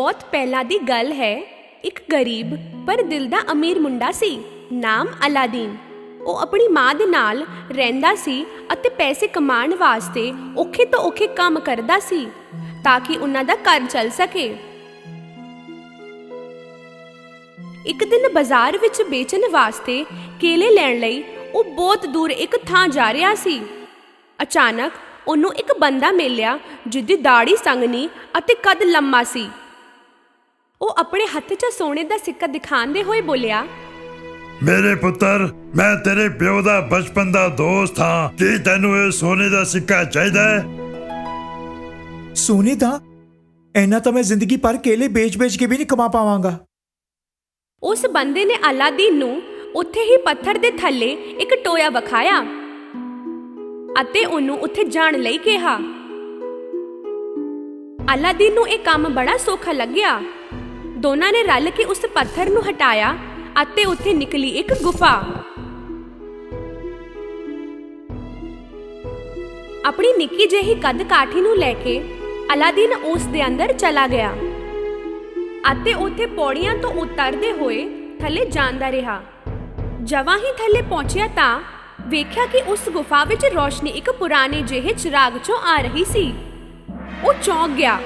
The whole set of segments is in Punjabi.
ਬਹੁਤ ਪਹਿਲਾਂ ਦੀ ਗੱਲ ਹੈ। ਇੱਕ ਗਰੀਬ ਪਰ ਦਿਲ ਦਾ ਅਮੀਰ ਮੁੰਡਾ ਸੀ, ਨਾਮ ਅਲਾਦੀਨ। ਉਹ ਆਪਣੀ ਮਾਂ ਦੇ ਨਾਲ ਰਹਿੰਦਾ ਸੀ ਅਤੇ ਪੈਸੇ ਕਮਾਉਣ ਵਾਸਤੇ ਔਖੇ ਤੋਂ ਔਖੇ ਕੰਮ ਕਰਦਾ ਸੀ ਤਾਂ ਕਿ ਉਹਨਾਂ ਦਾ ਘਰ ਚੱਲ ਸਕੇ। ਇੱਕ ਦਿਨ ਬਾਜ਼ਾਰ ਵਿੱਚ ਵੇਚਣ ਵਾਸਤੇ ਕੇਲੇ ਲੈਣ ਲਈ ਉਹ ਬਹੁਤ ਦੂਰ ਇੱਕ ਥਾਂ ਜਾ ਰਿਹਾ ਸੀ। ਅਚਾਨਕ ਉਹਨੂੰ ਇੱਕ ਬੰਦਾ ਮਿਲਿਆ ਜਿਹਦੀ ਦਾੜੀ ਸੰਘਣੀ ਅਤੇ ਕੱਦ ਲੰਮਾ ਸੀ। ਉਹ ਆਪਣੇ ਹੱਥ 'ਚ ਸੋਨੇ ਦਾ ਸਿੱਕਾ ਦਿਖਾਉਂਦੇ ਹੋਏ ਬੋਲਿਆ, ਮੇਰੇ ਪੁੱਤਰ, ਮੈਂ ਤੇਰੇ ਪਿਓ ਦਾ ਬਚਪਨ ਦਾ ਦੋਸਤ ਹਾਂ। ਕੀ ਤੈਨੂੰ ਇਹ ਸੋਨੇ ਦਾ ਸਿੱਕਾ ਚਾਹੀਦਾ ਹੈ? ਸੋਨੇ ਦਾ? ਇੰਨਾ ਤਾਂ ਮੈਂ ਜ਼ਿੰਦਗੀ ਭਰ ਕੇਲੇ ਵੇਚ-ਵੇਚ ਕੇ ਵੀ ਨਹੀਂ ਕਮਾ ਪਾਵਾਂਗਾ। ਉਸ ਬੰਦੇ ਨੇ ਅਲਾਦੀਨ ਨੂੰ ਉੱਥੇ ਹੀ ਪੱਥਰ ਦੇ ਥੱਲੇ ਇੱਕ ਟੋਇਆ ਵਿਖਾਇਆ ਅਤੇ ਉਹਨੂੰ ਉੱਥੇ ਜਾਣ ਲਈ ਕਿਹਾ। ਅਲਾਦੀਨ ਨੂੰ ਇਹ ਕੰਮ ਬੜਾ ਸੌਖਾ ਲੱਗਿਆ। ਦੋਨਾਂ ਨੇ ਰਲ ਕੇ ਉਸ ਪੱਥਰ ਨੂੰ ਹਟਾਇਆ ਅਤੇ ਉੱਥੇ ਨਿਕਲੀ ਇੱਕ ਗੁਫਾ। ਆਪਣੀ ਨਿੱਕੀ ਜਿਹੀ ਕੱਦ ਕਾਠੀ ਨੂੰ ਲੈ ਕੇ ਅਲਾਦੀਨ ਉਸ ਦੇ ਅੰਦਰ ਚਲਾ ਗਿਆ ਅਤੇ ਉੱਥੇ ਪੌੜੀਆਂ ਤੋਂ ਉਤਰਦੇ ਹੋਏ ਥੱਲੇ ਜਾਂਦਾ ਰਿਹਾ। ਜਵਾਂ ਹੀ ਥੱਲੇ ਪਹੁੰਚਿਆ ਤਾਂ ਵੇਖਿਆ ਕਿ ਉਸ ਗੁਫਾ ਵਿੱਚ ਰੋਸ਼ਨੀ ਇੱਕ ਪੁਰਾਣੇ ਜਿਹੇ ਚਿਰਾਗ ਚੋਂ ਆ ਰਹੀ ਸੀ। ਉਹ ਚੌਂਕ ਗਿਆ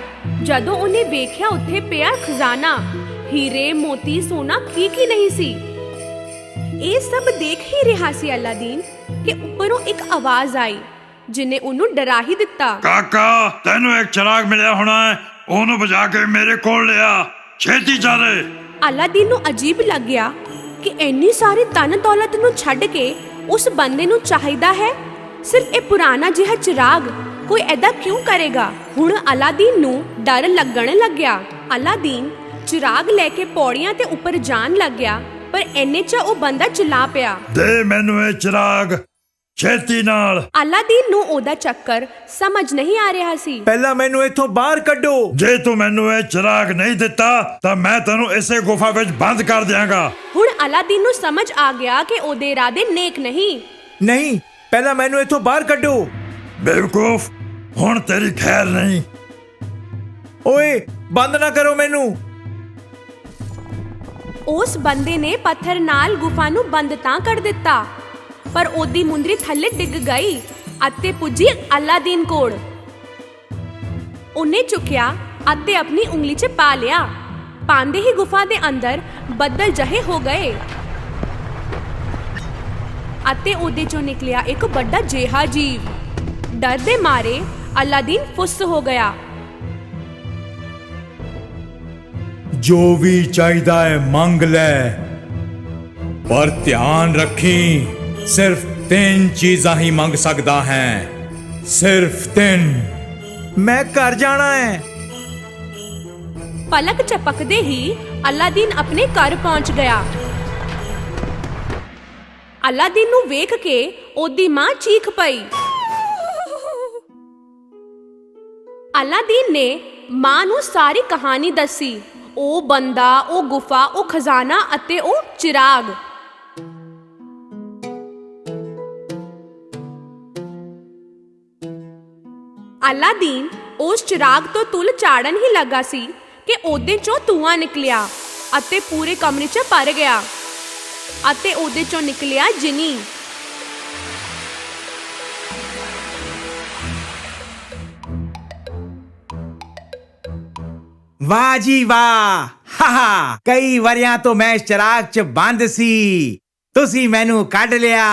ਜਦੋਂ ਉਹਨੇ ਵੇਖਿਆ ਉੱਥੇ ਪਿਆ ਖਜ਼ਾਨਾ, ਹੀਰੇ, ਮੋਤੀ, ਸੋਨਾ ਕੀ ਨਹੀਂ ਸੀ। ਇਹ ਸਭ ਦੇਖ ਹੀ ਰਿਹਾ ਸੀ ਅਲਾਦੀਨ ਕਿ ਉੱਪਰੋਂ ਇੱਕ ਆਵਾਜ਼ ਆਈ ਜਿਨੇ ਉਹਨੂੰ ਡਰਾ ਹੀ ਦਿੱਤਾ। ਕਾਕਾ, ਤੈਨੂੰ ਇੱਕ ਚਿਰਾਗ ਮਿਲਿਆ ਹੋਣਾ ਹੈ, ਉਹਨੂੰ ਬੁਝਾ ਕੇ ਮੇਰੇ ਕੋਲ ਲਿਆ, ਛੇਤੀ ਚੱਲ। ਅਲਾਦੀਨ ਨੂੰ ਅਜੀਬ ਲੱਗਿਆ ਕਿ ਇੰਨੀ ਸਾਰੀ ਧਨ ਦੌਲਤ ਨੂੰ ਛੱਡ ਕੇ ਉਸ ਬੰਦੇ ਨੂੰ ਚਾਹੀਦਾ ਹੈ ਸਿਰਫ ਇਹ ਪੁਰਾਣਾ ਜਿਹਾ ਚਿਰਾਗ। ਕੋਈ ਐਦਾਂ ਕਿਉਂ ਕਰੇਗਾ? ਹੁਣ ਅਲਾਦੀਨ ਨੂੰ ਡਰ ਲੱਗਣ ਲੱਗਿਆ। ਅਲਾਦੀਨ ਚਿਰਾਗ ਲੈ ਕੇ ਪੌੜੀਆਂ ਤੇ ਉੱਪਰ ਜਾਣ ਲੱਗਿਆ, ਪਰ ਇੰਨੇ 'ਚ ਉਹ ਬੰਦਾ ਚਿल्ला ਪਿਆ, ਦੇ ਮੈਨੂੰ ਇਹ ਚਿਰਾਗ ਛੇਤੀ ਨਾਲ। ਅਲਾਦੀਨ ਨੂੰ ਉਹਦਾ ਚੱਕਰ ਸਮਝ ਨਹੀਂ ਆ ਰਿਹਾ ਸੀ। ਪਹਿਲਾਂ ਮੈਨੂੰ ਇੱਥੋਂ ਬਾਹਰ ਕੱਢੋ। ਜੇ ਤੂੰ ਮੈਨੂੰ ਇਹ ਚਿਰਾਗ ਨਹੀਂ ਦਿੱਤਾ ਤਾਂ ਮੈਂ ਤੈਨੂੰ ਇਸੇ ਗੁਫਾ ਵਿੱਚ ਬੰਦ ਕਰ ਦਿਆਂਗਾ। ਹੁਣ ਅਲਾਦੀਨ ਨੂੰ ਸਮਝ ਆ ਗਿਆ ਕਿ ਉਹਦੇ ਇਰਾਦੇ ਨੇਕ ਨਹੀਂ। ਨਹੀਂ, ਪਹਿਲਾਂ ਮੈਨੂੰ ਇੱਥੋਂ ਬਾਹਰ ਕੱਢੋ। ਬੇਵਕੂਫ, ਹੁਣ ਤੇਰੀ ਖੈਰ ਨਹੀਂ। ਓਏ, ਬੰਦ ਨਾ ਕਰੋ ਮੈਨੂੰ। ਉਸ ਬੰਦੇ ਨੇ ਪੱਥਰ ਨਾਲ ਗੁਫਾ ਨੂੰ ਬੰਦ ਤਾਂ ਕਰ ਦਿੱਤਾ, ਪਰ ਉਹਦੀ ਮੁੰਦਰੀ ਥੱਲੇ ਡਿੱਗ ਗਈ ਅਤੇ ਪੁੱਜੀ ਅਲਾਦੀਨ ਕੋਲ। ਉਹਨੇ ਚੁੱਕਿਆ ਅਤੇ ਆਪਣੀ ਉਂਗਲੀ 'ਚ ਪਾ ਲਿਆ। ਪਾਉਂਦੇ ਹੀ ਗੁਫਾ ਦੇ ਅੰਦਰ ਬੱਦਲ ਜਿਹੇ ਹੋ ਗਏ ਅਤੇ ਉਹਦੇ 'ਚੋਂ ਨਿਕਲਿਆ ਇੱਕ ਵੱਡਾ ਜਿਹਾ ਜੀਵ। ਡਰ ਦੇ ਮਾਰੇ ਅਲਾਦੀਨ ਫੁੱਸ ਹੋ ਗਿਆ। ਜੋ ਵੀ ਚਾਹੀਦਾ ਹੈ ਮੰਗ ਲੈ, ਪਰ ਧਿਆਨ ਰੱਖੀ, ਸਿਰਫ 3 ਚੀਜ਼ਾਂ ਹੀ ਮੰਗ ਸਕਦਾ ਹੈ, ਸਿਰਫ 3। ਮੈਂ ਘਰ ਜਾਣਾ ਹੈ। ਪਲਕ ਝਪਕਦੇ ਹੀ ਅਲਾਦੀਨ ਆਪਣੇ ਘਰ ਪਹੁੰਚ ਗਿਆ। ਅਲਾਦੀਨ ਨੂੰ ਵੇਖ ਕੇ ਉਹਦੀ ਮਾਂ ਚੀਖ ਪਈ। ਅਲਾਦੀਨ ਨੇ ਮਾਂ ਨੂੰ ਸਾਰੀ ਕਹਾਣੀ ਦੱਸੀ, ਉਹ ਬੰਦਾ, ਉਹ ਗੁਫਾ, ਉਹ ਖਜ਼ਾਨਾ ਅਤੇ ਉਹ ਚਿਰਾਗ। ਅਲਾਦੀਨ ਉਸ ਚਿਰਾਗ ਤੋਂ ਤੁਲ ਝਾੜਨ ਹੀ ਲੱਗਾ ਸੀ ਕਿ ਉਹਦੇ ਚੋਂ ਧੂਆਂ ਨਿਕਲਿਆ ਅਤੇ ਪੂਰੇ ਕਮਰੇ 'ਚ ਭਰ ਗਿਆ ਅਤੇ ਉਹਦੇ ਚੋਂ ਨਿਕਲਿਆ ਜਿਨੀ। ਵਾਹ ਜੀ ਵਾਹ! ਹਾ, ਕਈ ਵਰਿਆਂ ਤੋਂ ਮੈਂ ਇਸ ਚਿਰਾਗ 'ਚ ਬੰਦ ਸੀ, ਤੁਸੀਂ ਮੈਨੂੰ ਕੱਢ ਲਿਆ।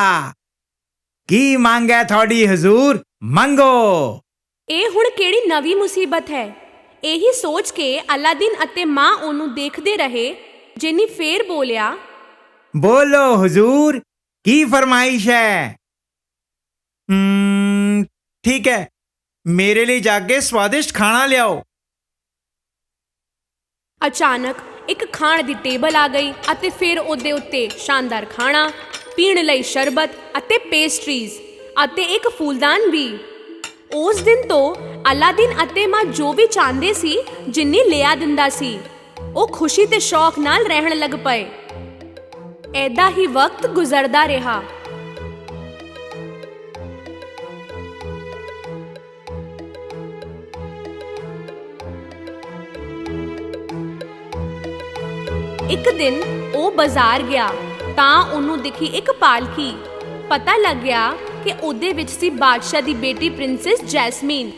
ਕੀ ਮੰਗ ਹੈ ਤੁਹਾਡੀ ਹਜ਼ੂਰ? ਮੰਗੋ। ਇਹ ਹੁਣ ਕਿਹੜੀ ਨਵੀਂ ਮੁਸੀਬਤ ਹੈ? ਇਹੀ ਸੋਚ ਕੇ ਅਲਾਦੀਨ ਅਤੇ ਮਾਂ ਉਹਨੂੰ ਦੇਖਦੇ ਰਹੇ। ਜਿਨੀ ਫੇਰ ਬੋਲਿਆ, ਬੋਲੋ ਹਜ਼ੂਰ, ਕੀ ਫਰਮਾਇਸ਼ ਹੈ? ਠੀਕ ਹੈ, ਮੇਰੇ ਲਈ ਜਾ ਕੇ ਸਵਾਦਿਸ਼ਟ ਖਾਣਾ ਲਿਆਓ। ਅਚਾਨਕ ਇੱਕ ਖਾਣ ਦੀ ਟੇਬਲ ਆ ਗਈ ਅਤੇ ਫਿਰ ਉਹਦੇ ਉੱਤੇ ਸ਼ਾਨਦਾਰ ਖਾਣਾ, ਪੀਣ ਲਈ ਸ਼ਰਬਤ ਅਤੇ ਪੇਸਟਰੀਜ਼ ਅਤੇ ਇੱਕ ਫੂਲਦਾਨ ਵੀ। ਉਸ ਦਿਨ ਤੋਂ ਅਲਾਦੀਨ ਅਤੇ ਮਾਂ ਜੋ ਵੀ ਚਾਹੁੰਦੇ ਸੀ ਜਿੰਨੀ ਲਿਆ ਦਿੰਦਾ ਸੀ। ਉਹ ਖੁਸ਼ੀ ਤੇ ਸ਼ੌਕ ਨਾਲ ਰਹਿਣ ਲੱਗ ਪਏ। ਐਦਾਂ ਹੀ ਵਕਤ ਗੁਜ਼ਰਦਾ ਰਿਹਾ। ਇੱਕ ਦਿਨ ਉਹ ਬਾਜ਼ਾਰ ਗਿਆ ਤਾਂ ਉਹਨੂੰ ਦਿਖੀ ਇੱਕ ਪਾਲਕੀ। ਪਤਾ ਲੱਗਿਆ ਕਿ ਉਹਦੇ ਵਿੱਚ ਸੀ ਬਾਦਸ਼ਾਹ ਦੀ ਬੇਟੀ ਪ੍ਰਿੰਸੈਸ ਜੈਸਮੀਨ।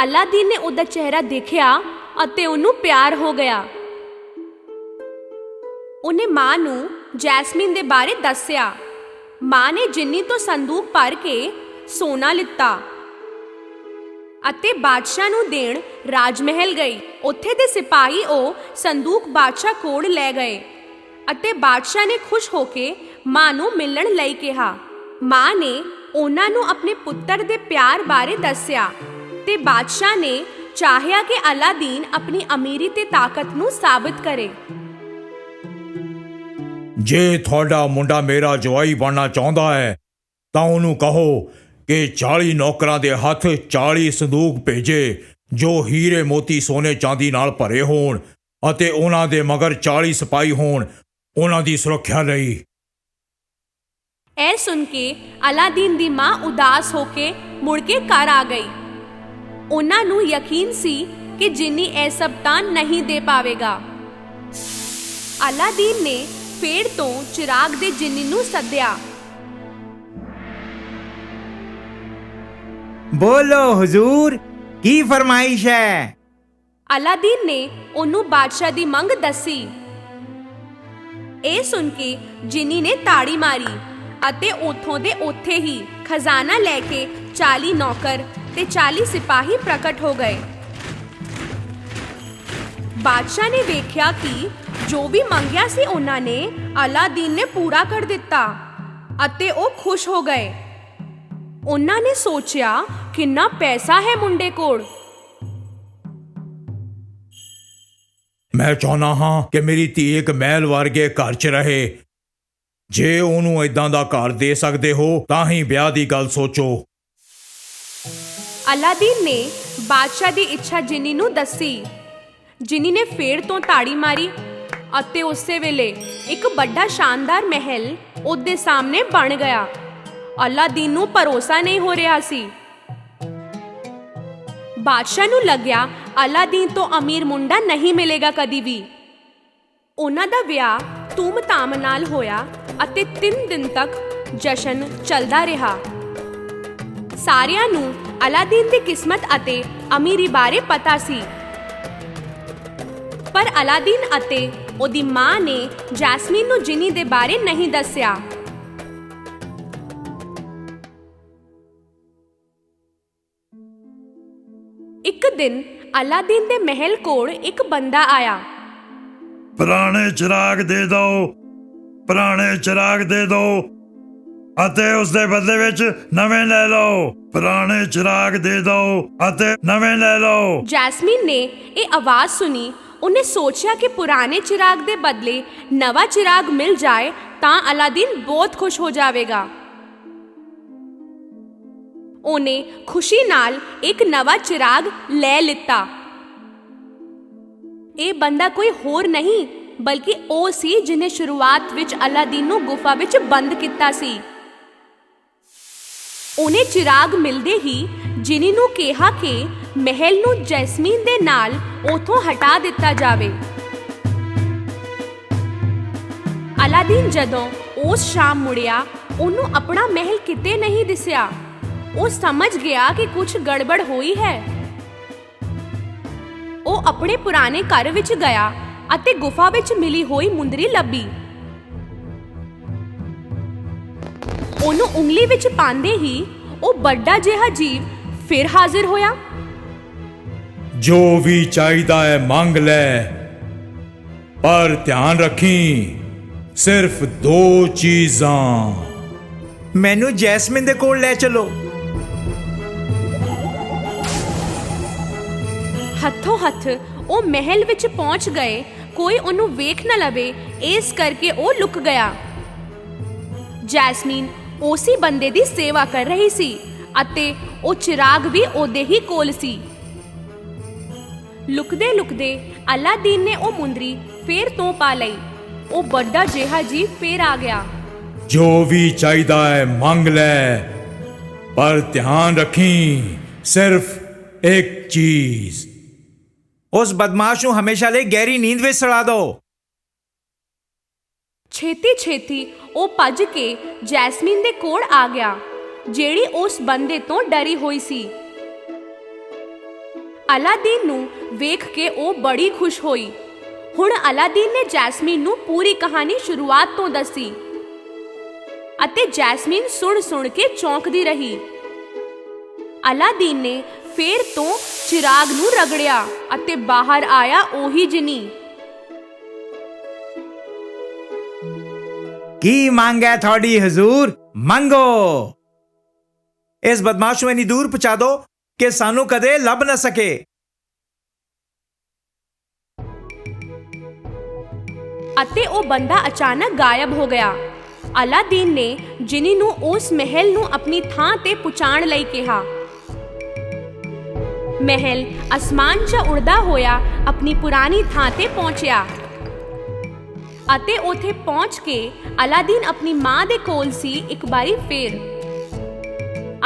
ਅਲਾਦੀਨ ਨੇ ਉਹਦਾ ਚਿਹਰਾ ਦੇਖਿਆ ਅਤੇ ਉਹਨੂੰ ਪਿਆਰ ਹੋ ਗਿਆ। ਉਹਨੇ ਮਾਂ ਨੂੰ ਜੈਸਮੀਨ ਦੇ ਬਾਰੇ ਦੱਸਿਆ। ਮਾਂ ਨੇ ਜਿੰਨੀ ਤੋਂ ਸੰਦੂਕ ਭਰ ਕੇ ਸੋਨਾ ਲਿੱਤਾ ਅਤੇ ਬਾਦਸ਼ਾਹ ਨੂੰ ਦੇਣ ਰਾਜ ਮਹਿਲ ਗਈ। ਉੱਥੇ ਦੇ ਸਿਪਾਹੀ ਉਹ ਸੰਦੂਕ ਬਾਦਸ਼ਾਹ ਕੋਲ ਲੈ ਗਏ ਅਤੇ ਬਾਦਸ਼ਾਹ ਨੇ ਖੁਸ਼ ਹੋ ਕੇ ਮਾਂ ਨੂੰ ਮਿਲਣ ਲਈ ਕਿਹਾ। ਮਾਂ ਨੇ ਉਹਨਾਂ ਨੂੰ ਆਪਣੇ ਪੁੱਤਰ ਦੇ ਪਿਆਰ ਬਾਰੇ ਦੱਸਿਆ ਤੇ ਬਾਦਸ਼ਾਹ ਨੇ ਚਾਹਿਆ ਕਿ ਅਲਾਦੀਨ ਆਪਣੀ ਅਮੀਰੀ ਤੇ ਤਾਕਤ ਨੂੰ ਸਾਬਿਤ ਕਰੇ। ਜੇ ਤੁਹਾਡਾ ਮੁੰਡਾ ਮੇਰਾ ਜਵਾਈ ਬਣਨਾ ਚਾਹੁੰਦਾ ਹੈ ਤਾਂ ਉਹਨੂੰ ਕਹੋ ਕਿ 40 ਨੌਕਰਾਂ ਦੇ ਹੱਥ 40 ਸੰਦੂਕ ਭੇਜੇ ਜੋ ਹੀਰੇ ਮੋਤੀ ਸੋਨੇ ਚਾਂਦੀ ਨਾਲ ਭਰੇ ਹੋਣ ਅਤੇ ਉਹਨਾਂ ਦੇ ਮਗਰ 40 ਸਿਪਾਹੀ ਹੋਣ ਉਹਨਾਂ ਦੀ ਸੁਰੱਖਿਆ ਲਈ। ਇਹ ਸੁਣ ਕੇ ਅਲਾਦੀਨ ਦੀ ਮਾਂ ਉਦਾਸ ਹੋ ਕੇ ਮੁੜ ਕੇ ਘਰ ਆ ਗਈ। ਉਹਨਾਂ ਨੂੰ ਯਕੀਨ ਸੀ ਕਿ ਜਿੰਨੀ ਇਹ ਸਭ ਤਾਂ ਨਹੀਂ ਦੇ ਪਾਵੇਗਾ। ਅਲਾਦੀਨ ਨੇ ਫੇਰ ਤੋਂ ਚਿਰਾਗ ਦੇ ਜਿੰਨੀ ਨੂੰ ਸੱਦਿਆ। ਬੋਲੋ ਹਜ਼ੂਰ, ਕੀ ਫਰਮਾਇਸ਼ ਹੈ? ਅਲਾਦੀਨ ਨੇ ਉਹਨੂੰ ਬਾਦਸ਼ਾਹ ਦੀ ਮੰਗ ਦੱਸੀ। ਇਹ ਸੁਣ ਕੇ ਜਿੰਨੀ ਨੇ ਤਾੜੀ ਮਾਰੀ ਅਤੇ ਉਥੋਂ ਦੇ ਉੱਥੇ ਹੀ ਖਜ਼ਾਨਾ ਲੈ ਕੇ 40 ਨੌਕਰ ਤੇ 40 ਸਿਪਾਹੀ ਪ੍ਰਗਟ ਹੋ ਗਏ। ਬਾਦਸ਼ਾਹ ਨੇ ਵੇਖਿਆ ਕਿ ਜੋ ਵੀ ਮੰਗਿਆ ਸੀ ਉਹਨਾਂ ਨੇ ਅਲਾਦੀਨ ਨੇ ਪੂਰਾ ਕਰ ਦਿੱਤਾ ਅਤੇ ਉਹ ਖੁਸ਼ ਹੋ ਗਏ। ਉਹਨਾਂ ਨੇ ਸੋਚਿਆ ਕਿੰਨਾ ਪੈਸਾ ਹੈ ਮੁੰਡੇ ਕੋਲ। ਮੈਂ ਚਾਹੁੰਦਾ ਹਾਂ ਕਿ ਮੇਰੀ ਧੀ ਇੱਕ ਮਹਿਲ ਵਰਗੇ ਘਰ 'ਚ ਰਹੇ। ਜੇ ਉਹਨੂੰ ਏਦਾਂ ਦਾ ਘਰ ਦੇ ਸਕਦੇ ਹੋ ਤਾਂ ਹੀ ਵਿਆਹ ਦੀ ਗੱਲ ਸੋਚੋ। ਅਲਾਦੀਨ ਨੇ ਬਾਦਸ਼ਾਹ ਦੀ ਇੱਛਾ ਜਿੰਨੀ ਨੂੰ ਦੱਸੀ। ਜਿੰਨੀ ਨੇ ਫੇਰ ਤੋਂ ਤਾੜੀ ਮਾਰੀ ਅਤੇ ਉਸੇ ਵੇਲੇ ਇੱਕ ਵੱਡਾ ਸ਼ਾਨਦਾਰ ਮਹਿਲ ਉਹਦੇ ਸਾਹਮਣੇ ਬਣ ਗਿਆ। ਅਲਾਦੀਨ ਨੂੰ ਭਰੋਸਾ ਨਹੀਂ ਹੋ ਰਿਹਾ ਸੀ। ਬਾਦਸ਼ਾਹ ਨੂੰ ਲੱਗਿਆ ਅਲਾਦੀਨ ਤੋਂ ਅਮੀਰ ਮੁੰਡਾ ਨਹੀਂ ਮਿਲੇਗਾ ਕਦੀ ਵੀ। ਉਹਨਾਂ ਦਾ ਵਿਆਹ ਧੂਮ-ਧਾਮ ਨਾਲ ਹੋਇਆ ਅਤੇ 3 ਦਿਨ ਤੱਕ ਜਸ਼ਨ ਚੱਲਦਾ ਰਿਹਾ। ਸਾਰਿਆਂ ਨੂੰ ਅਲਾਦੀਨ ਦੀ ਕਿਸਮਤ ਅਤੇ ਅਮੀਰੀ ਬਾਰੇ ਪਤਾ ਸੀ, ਪਰ ਅਲਾਦੀਨ ਅਤੇ ਉਹਦੀ ਮਾਂ ਨੇ ਜੈਸਮੀਨ ਨੂੰ ਜਿੰਨੀ ਦੇ ਬਾਰੇ ਨਹੀਂ ਦੱਸਿਆ। ਇੱਕ ਦਿਨ ਅਲਾਦੀਨ ਦੇ ਮਹਿਲ ਕੋਲ ਇੱਕ ਬੰਦਾ ਆਇਆ। ਪੁਰਾਣੇ ਚਿਰਾਗ ਦੇ ਦਿਓ, ਪੁਰਾਣੇ ਚਿਰਾਗ ਦੇ ਦਿਓ ਅਤੇ ਉਸ ਦੇ ਬਦਲੇ ਵਿੱਚ ਨਵੇਂ ਲੈ ਲਓ। ਪੁਰਾਣੇ ਚਿਰਾਗ ਦੇ ਦਿਓ ਅਤੇ ਨਵੇਂ ਲੈ ਲਓ। ਜੈਸਮੀਨ ਨੇ ਇਹ ਆਵਾਜ਼ ਸੁਣੀ। ਉਹਨੇ ਸੋਚਿਆ ਕਿ ਪੁਰਾਣੇ ਚਿਰਾਗ ਦੇ ਬਦਲੇ ਨਵਾਂ ਚਿਰਾਗ ਮਿਲ ਜਾਏ ਤਾਂ ਅਲਾਦੀਨ ਬਹੁਤ ਖੁਸ਼ ਹੋ ਜਾਵੇਗਾ। ਉਹਨੇ ਖੁਸ਼ੀ ਨਾਲ ਇੱਕ ਨਵਾਂ ਚਿਰਾਗ ਲੈ ਲਿੱਤਾ। ਇਹ ਬੰਦਾ ਕੋਈ ਹੋਰ ਨਹੀਂ ਬਲਕਿ ਉਹ ਸੀ ਜਿਹਨੇ ਸ਼ੁਰੂਆਤ ਵਿੱਚ ਅਲਾਦੀਨ ਨੂੰ ਗੁਫਾ ਵਿੱਚ ਬੰਦ ਕੀਤਾ ਸੀ। ਉਹਨੇ ਚਿਰਾਗ ਮਿਲਦੇ ਹੀ ਜਿੰਨੀ ਨੂੰ ਕਿਹਾ ਕਿ ਮਹਿਲ ਨੂੰ ਜੈਸਮੀਨ ਦੇ ਨਾਲ ਉਥੋਂ ਹਟਾ ਦਿੱਤਾ ਜਾਵੇ। ਅਲਾਦੀਨ ਜਦੋਂ ਉਸ ਸ਼ਾਮ ਮੁੜਿਆ ਉਹਨੂੰ ਆਪਣਾ ਮਹਿਲ ਕਿਤੇ ਨਹੀਂ ਦਿਸਿਆ। ਉਹ ਸਮਝ ਗਿਆ ਕਿ ਕੁਝ ਗੜਬੜ ਹੋਈ ਹੈ। ਉਹ ਆਪਣੇ ਪੁਰਾਣੇ ਘਰ ਵਿੱਚ ਗਿਆ ਅਤੇ ਗੁਫਾ ਵਿੱਚ ਮਿਲੀ ਹੋਈ ਮੁੰਦਰੀ ਲੱਭੀ। ਉਹਨੂੰ ਉਂਗਲੀ ਵਿੱਚ ਪਾਉਂਦੇ ਹੀ ਉਹ ਵੱਡਾ ਜਿਹਾ ਜੀਵ ਫਿਰ ਹਾਜ਼ਰ ਹੋਇਆ। ਜੋ ਵੀ ਚਾਹੀਦਾ ਹੈ ਮੰਗ ਲੈ, ਪਰ ਧਿਆਨ ਰੱਖੀ ਸਿਰਫ 2 ਚੀਜ਼ਾਂ। ਮੈਨੂੰ ਜੈਸਮੀਨ ਦੇ ਕੋਲ ਲੈ ਚਲੋ। ਹੱਥੋਂ ਹੱਥ ਉਹ ਮਹਿਲ ਵਿੱਚ ਪਹੁੰਚ ਗਏ। ਕੋਈ ਉਹਨੂੰ ਵੇਖ ਨਾ ਲਵੇ ਇਸ ਕਰਕੇ ਉਹ ਲੁਕ ਗਿਆ। ਜੈਸਮੀਨ ਉਸੇ ਬੰਦੇ ਦੀ ਸੇਵਾ ਕਰ ਰਹੀ ਸੀ ਅਤੇ ਉਹ ਚਿਰਾਗ ਵੀ ਉਹਦੇ ਹੀ ਕੋਲ ਸੀ। ਲੁਕਦੇ ਲੁਕਦੇ ਅਲਾਦੀਨ ਨੇ ਉਹ ਮੁੰਦਰੀ ਫੇਰ ਤੋਂ ਪਾ ਲਈ। ਉਹ ਵੱਡਾ ਜਿਹਾ ਜੀਵ ਫੇਰ ਆ ਗਿਆ। ਜੋ ਵੀ ਚਾਹੀਦਾ ਹੈ ਮੰਗ ਲੈ, ਪਰ ਧਿਆਨ ਰੱਖੀ ਸਿਰਫ ਇੱਕ ਚੀਜ਼। ਉਸ ਬਦਮਾਸ਼ ਨੂੰ ਹਮੇਸ਼ਾ ਲਈ ਗਹਿਰੀ ਨੀਂਦ ਵਿੱਚ ਸੁਲਾ ਦਿਓ। ਛੇਤੀ ਛੇਤੀ ਉਹ ਭੱਜ ਕੇ ਜੈਸਮੀਨ ਦੇ ਕੋਲ ਆ ਗਿਆ, ਜਿਹੜੀ ਉਸ ਬੰਦੇ ਤੋਂ ਡਰੀ ਹੋਈ ਸੀ। ਅਲਾਦੀਨ ਨੂੰ ਵੇਖ ਕੇ ਉਹ ਬੜੀ ਖੁਸ਼ ਹੋਈ। ਹੁਣ ਅਲਾਦੀਨ ਨੇ ਜੈਸਮੀਨ ਨੂੰ ਪੂਰੀ ਕਹਾਣੀ ਸ਼ੁਰੂਆਤ ਤੋਂ ਦੱਸੀ ਅਤੇ ਜੈਸਮੀਨ ਸੁਣ ਕੇ ਚੌਂਕਦੀ ਰਹੀ। ਅਲਾਦੀਨ ਨੇ ਫੇਰ ਤੋਂ ਚਿਰਾਗ ਨੂੰ ਰਗੜਿਆ ਅਤੇ ਬਾਹਰ ਆਇਆ ਉਹੀ ਜਿਨੀ। ਕੀ ਮੰਗ ਹੈ ਤੁਹਾਡੀ ਹਜ਼ੂਰ? ਮੰਗੋ। ਇਸ ਬਦਮਾਸ਼ ਨੂੰ ਇੰਨੀ ਦੂਰ ਪਹੁੰਚਾ ਦਿਓ ਕਿ ਸਾਨੂੰ ਕਦੇ ਲੱਭ ਨਾ ਸਕੇ। ਅਤੇ ਉਹ ਬੰਦਾ ਅਚਾਨਕ ਗਾਇਬ ਹੋ ਗਿਆ। ਅਲਾਦੀਨ ਨੇ ਜਿਨੀ ਨੂੰ ਉਸ ਮਹਿਲ ਨੂੰ ਆਪਣੀ ਥਾਂ ਤੇ ਪਹੁੰਚਾਉਣ ਲਈ ਕਿਹਾ। ਮਹਿਲ ਅਸਮਾਨ 'ਚ ਉੜਦਾ ਹੋਇਆ ਆਪਣੀ ਪੁਰਾਣੀ ਥਾਂ ਤੇ ਪਹੁੰਚਿਆ ਅਤੇ ਉੱਥੇ ਪਹੁੰਚ ਕੇ ਅਲਾਦੀਨ ਆਪਣੀ ਮਾਂ ਦੇ ਕੋਲ ਸੀ ਇੱਕ ਵਾਰੀ ਫੇਰ।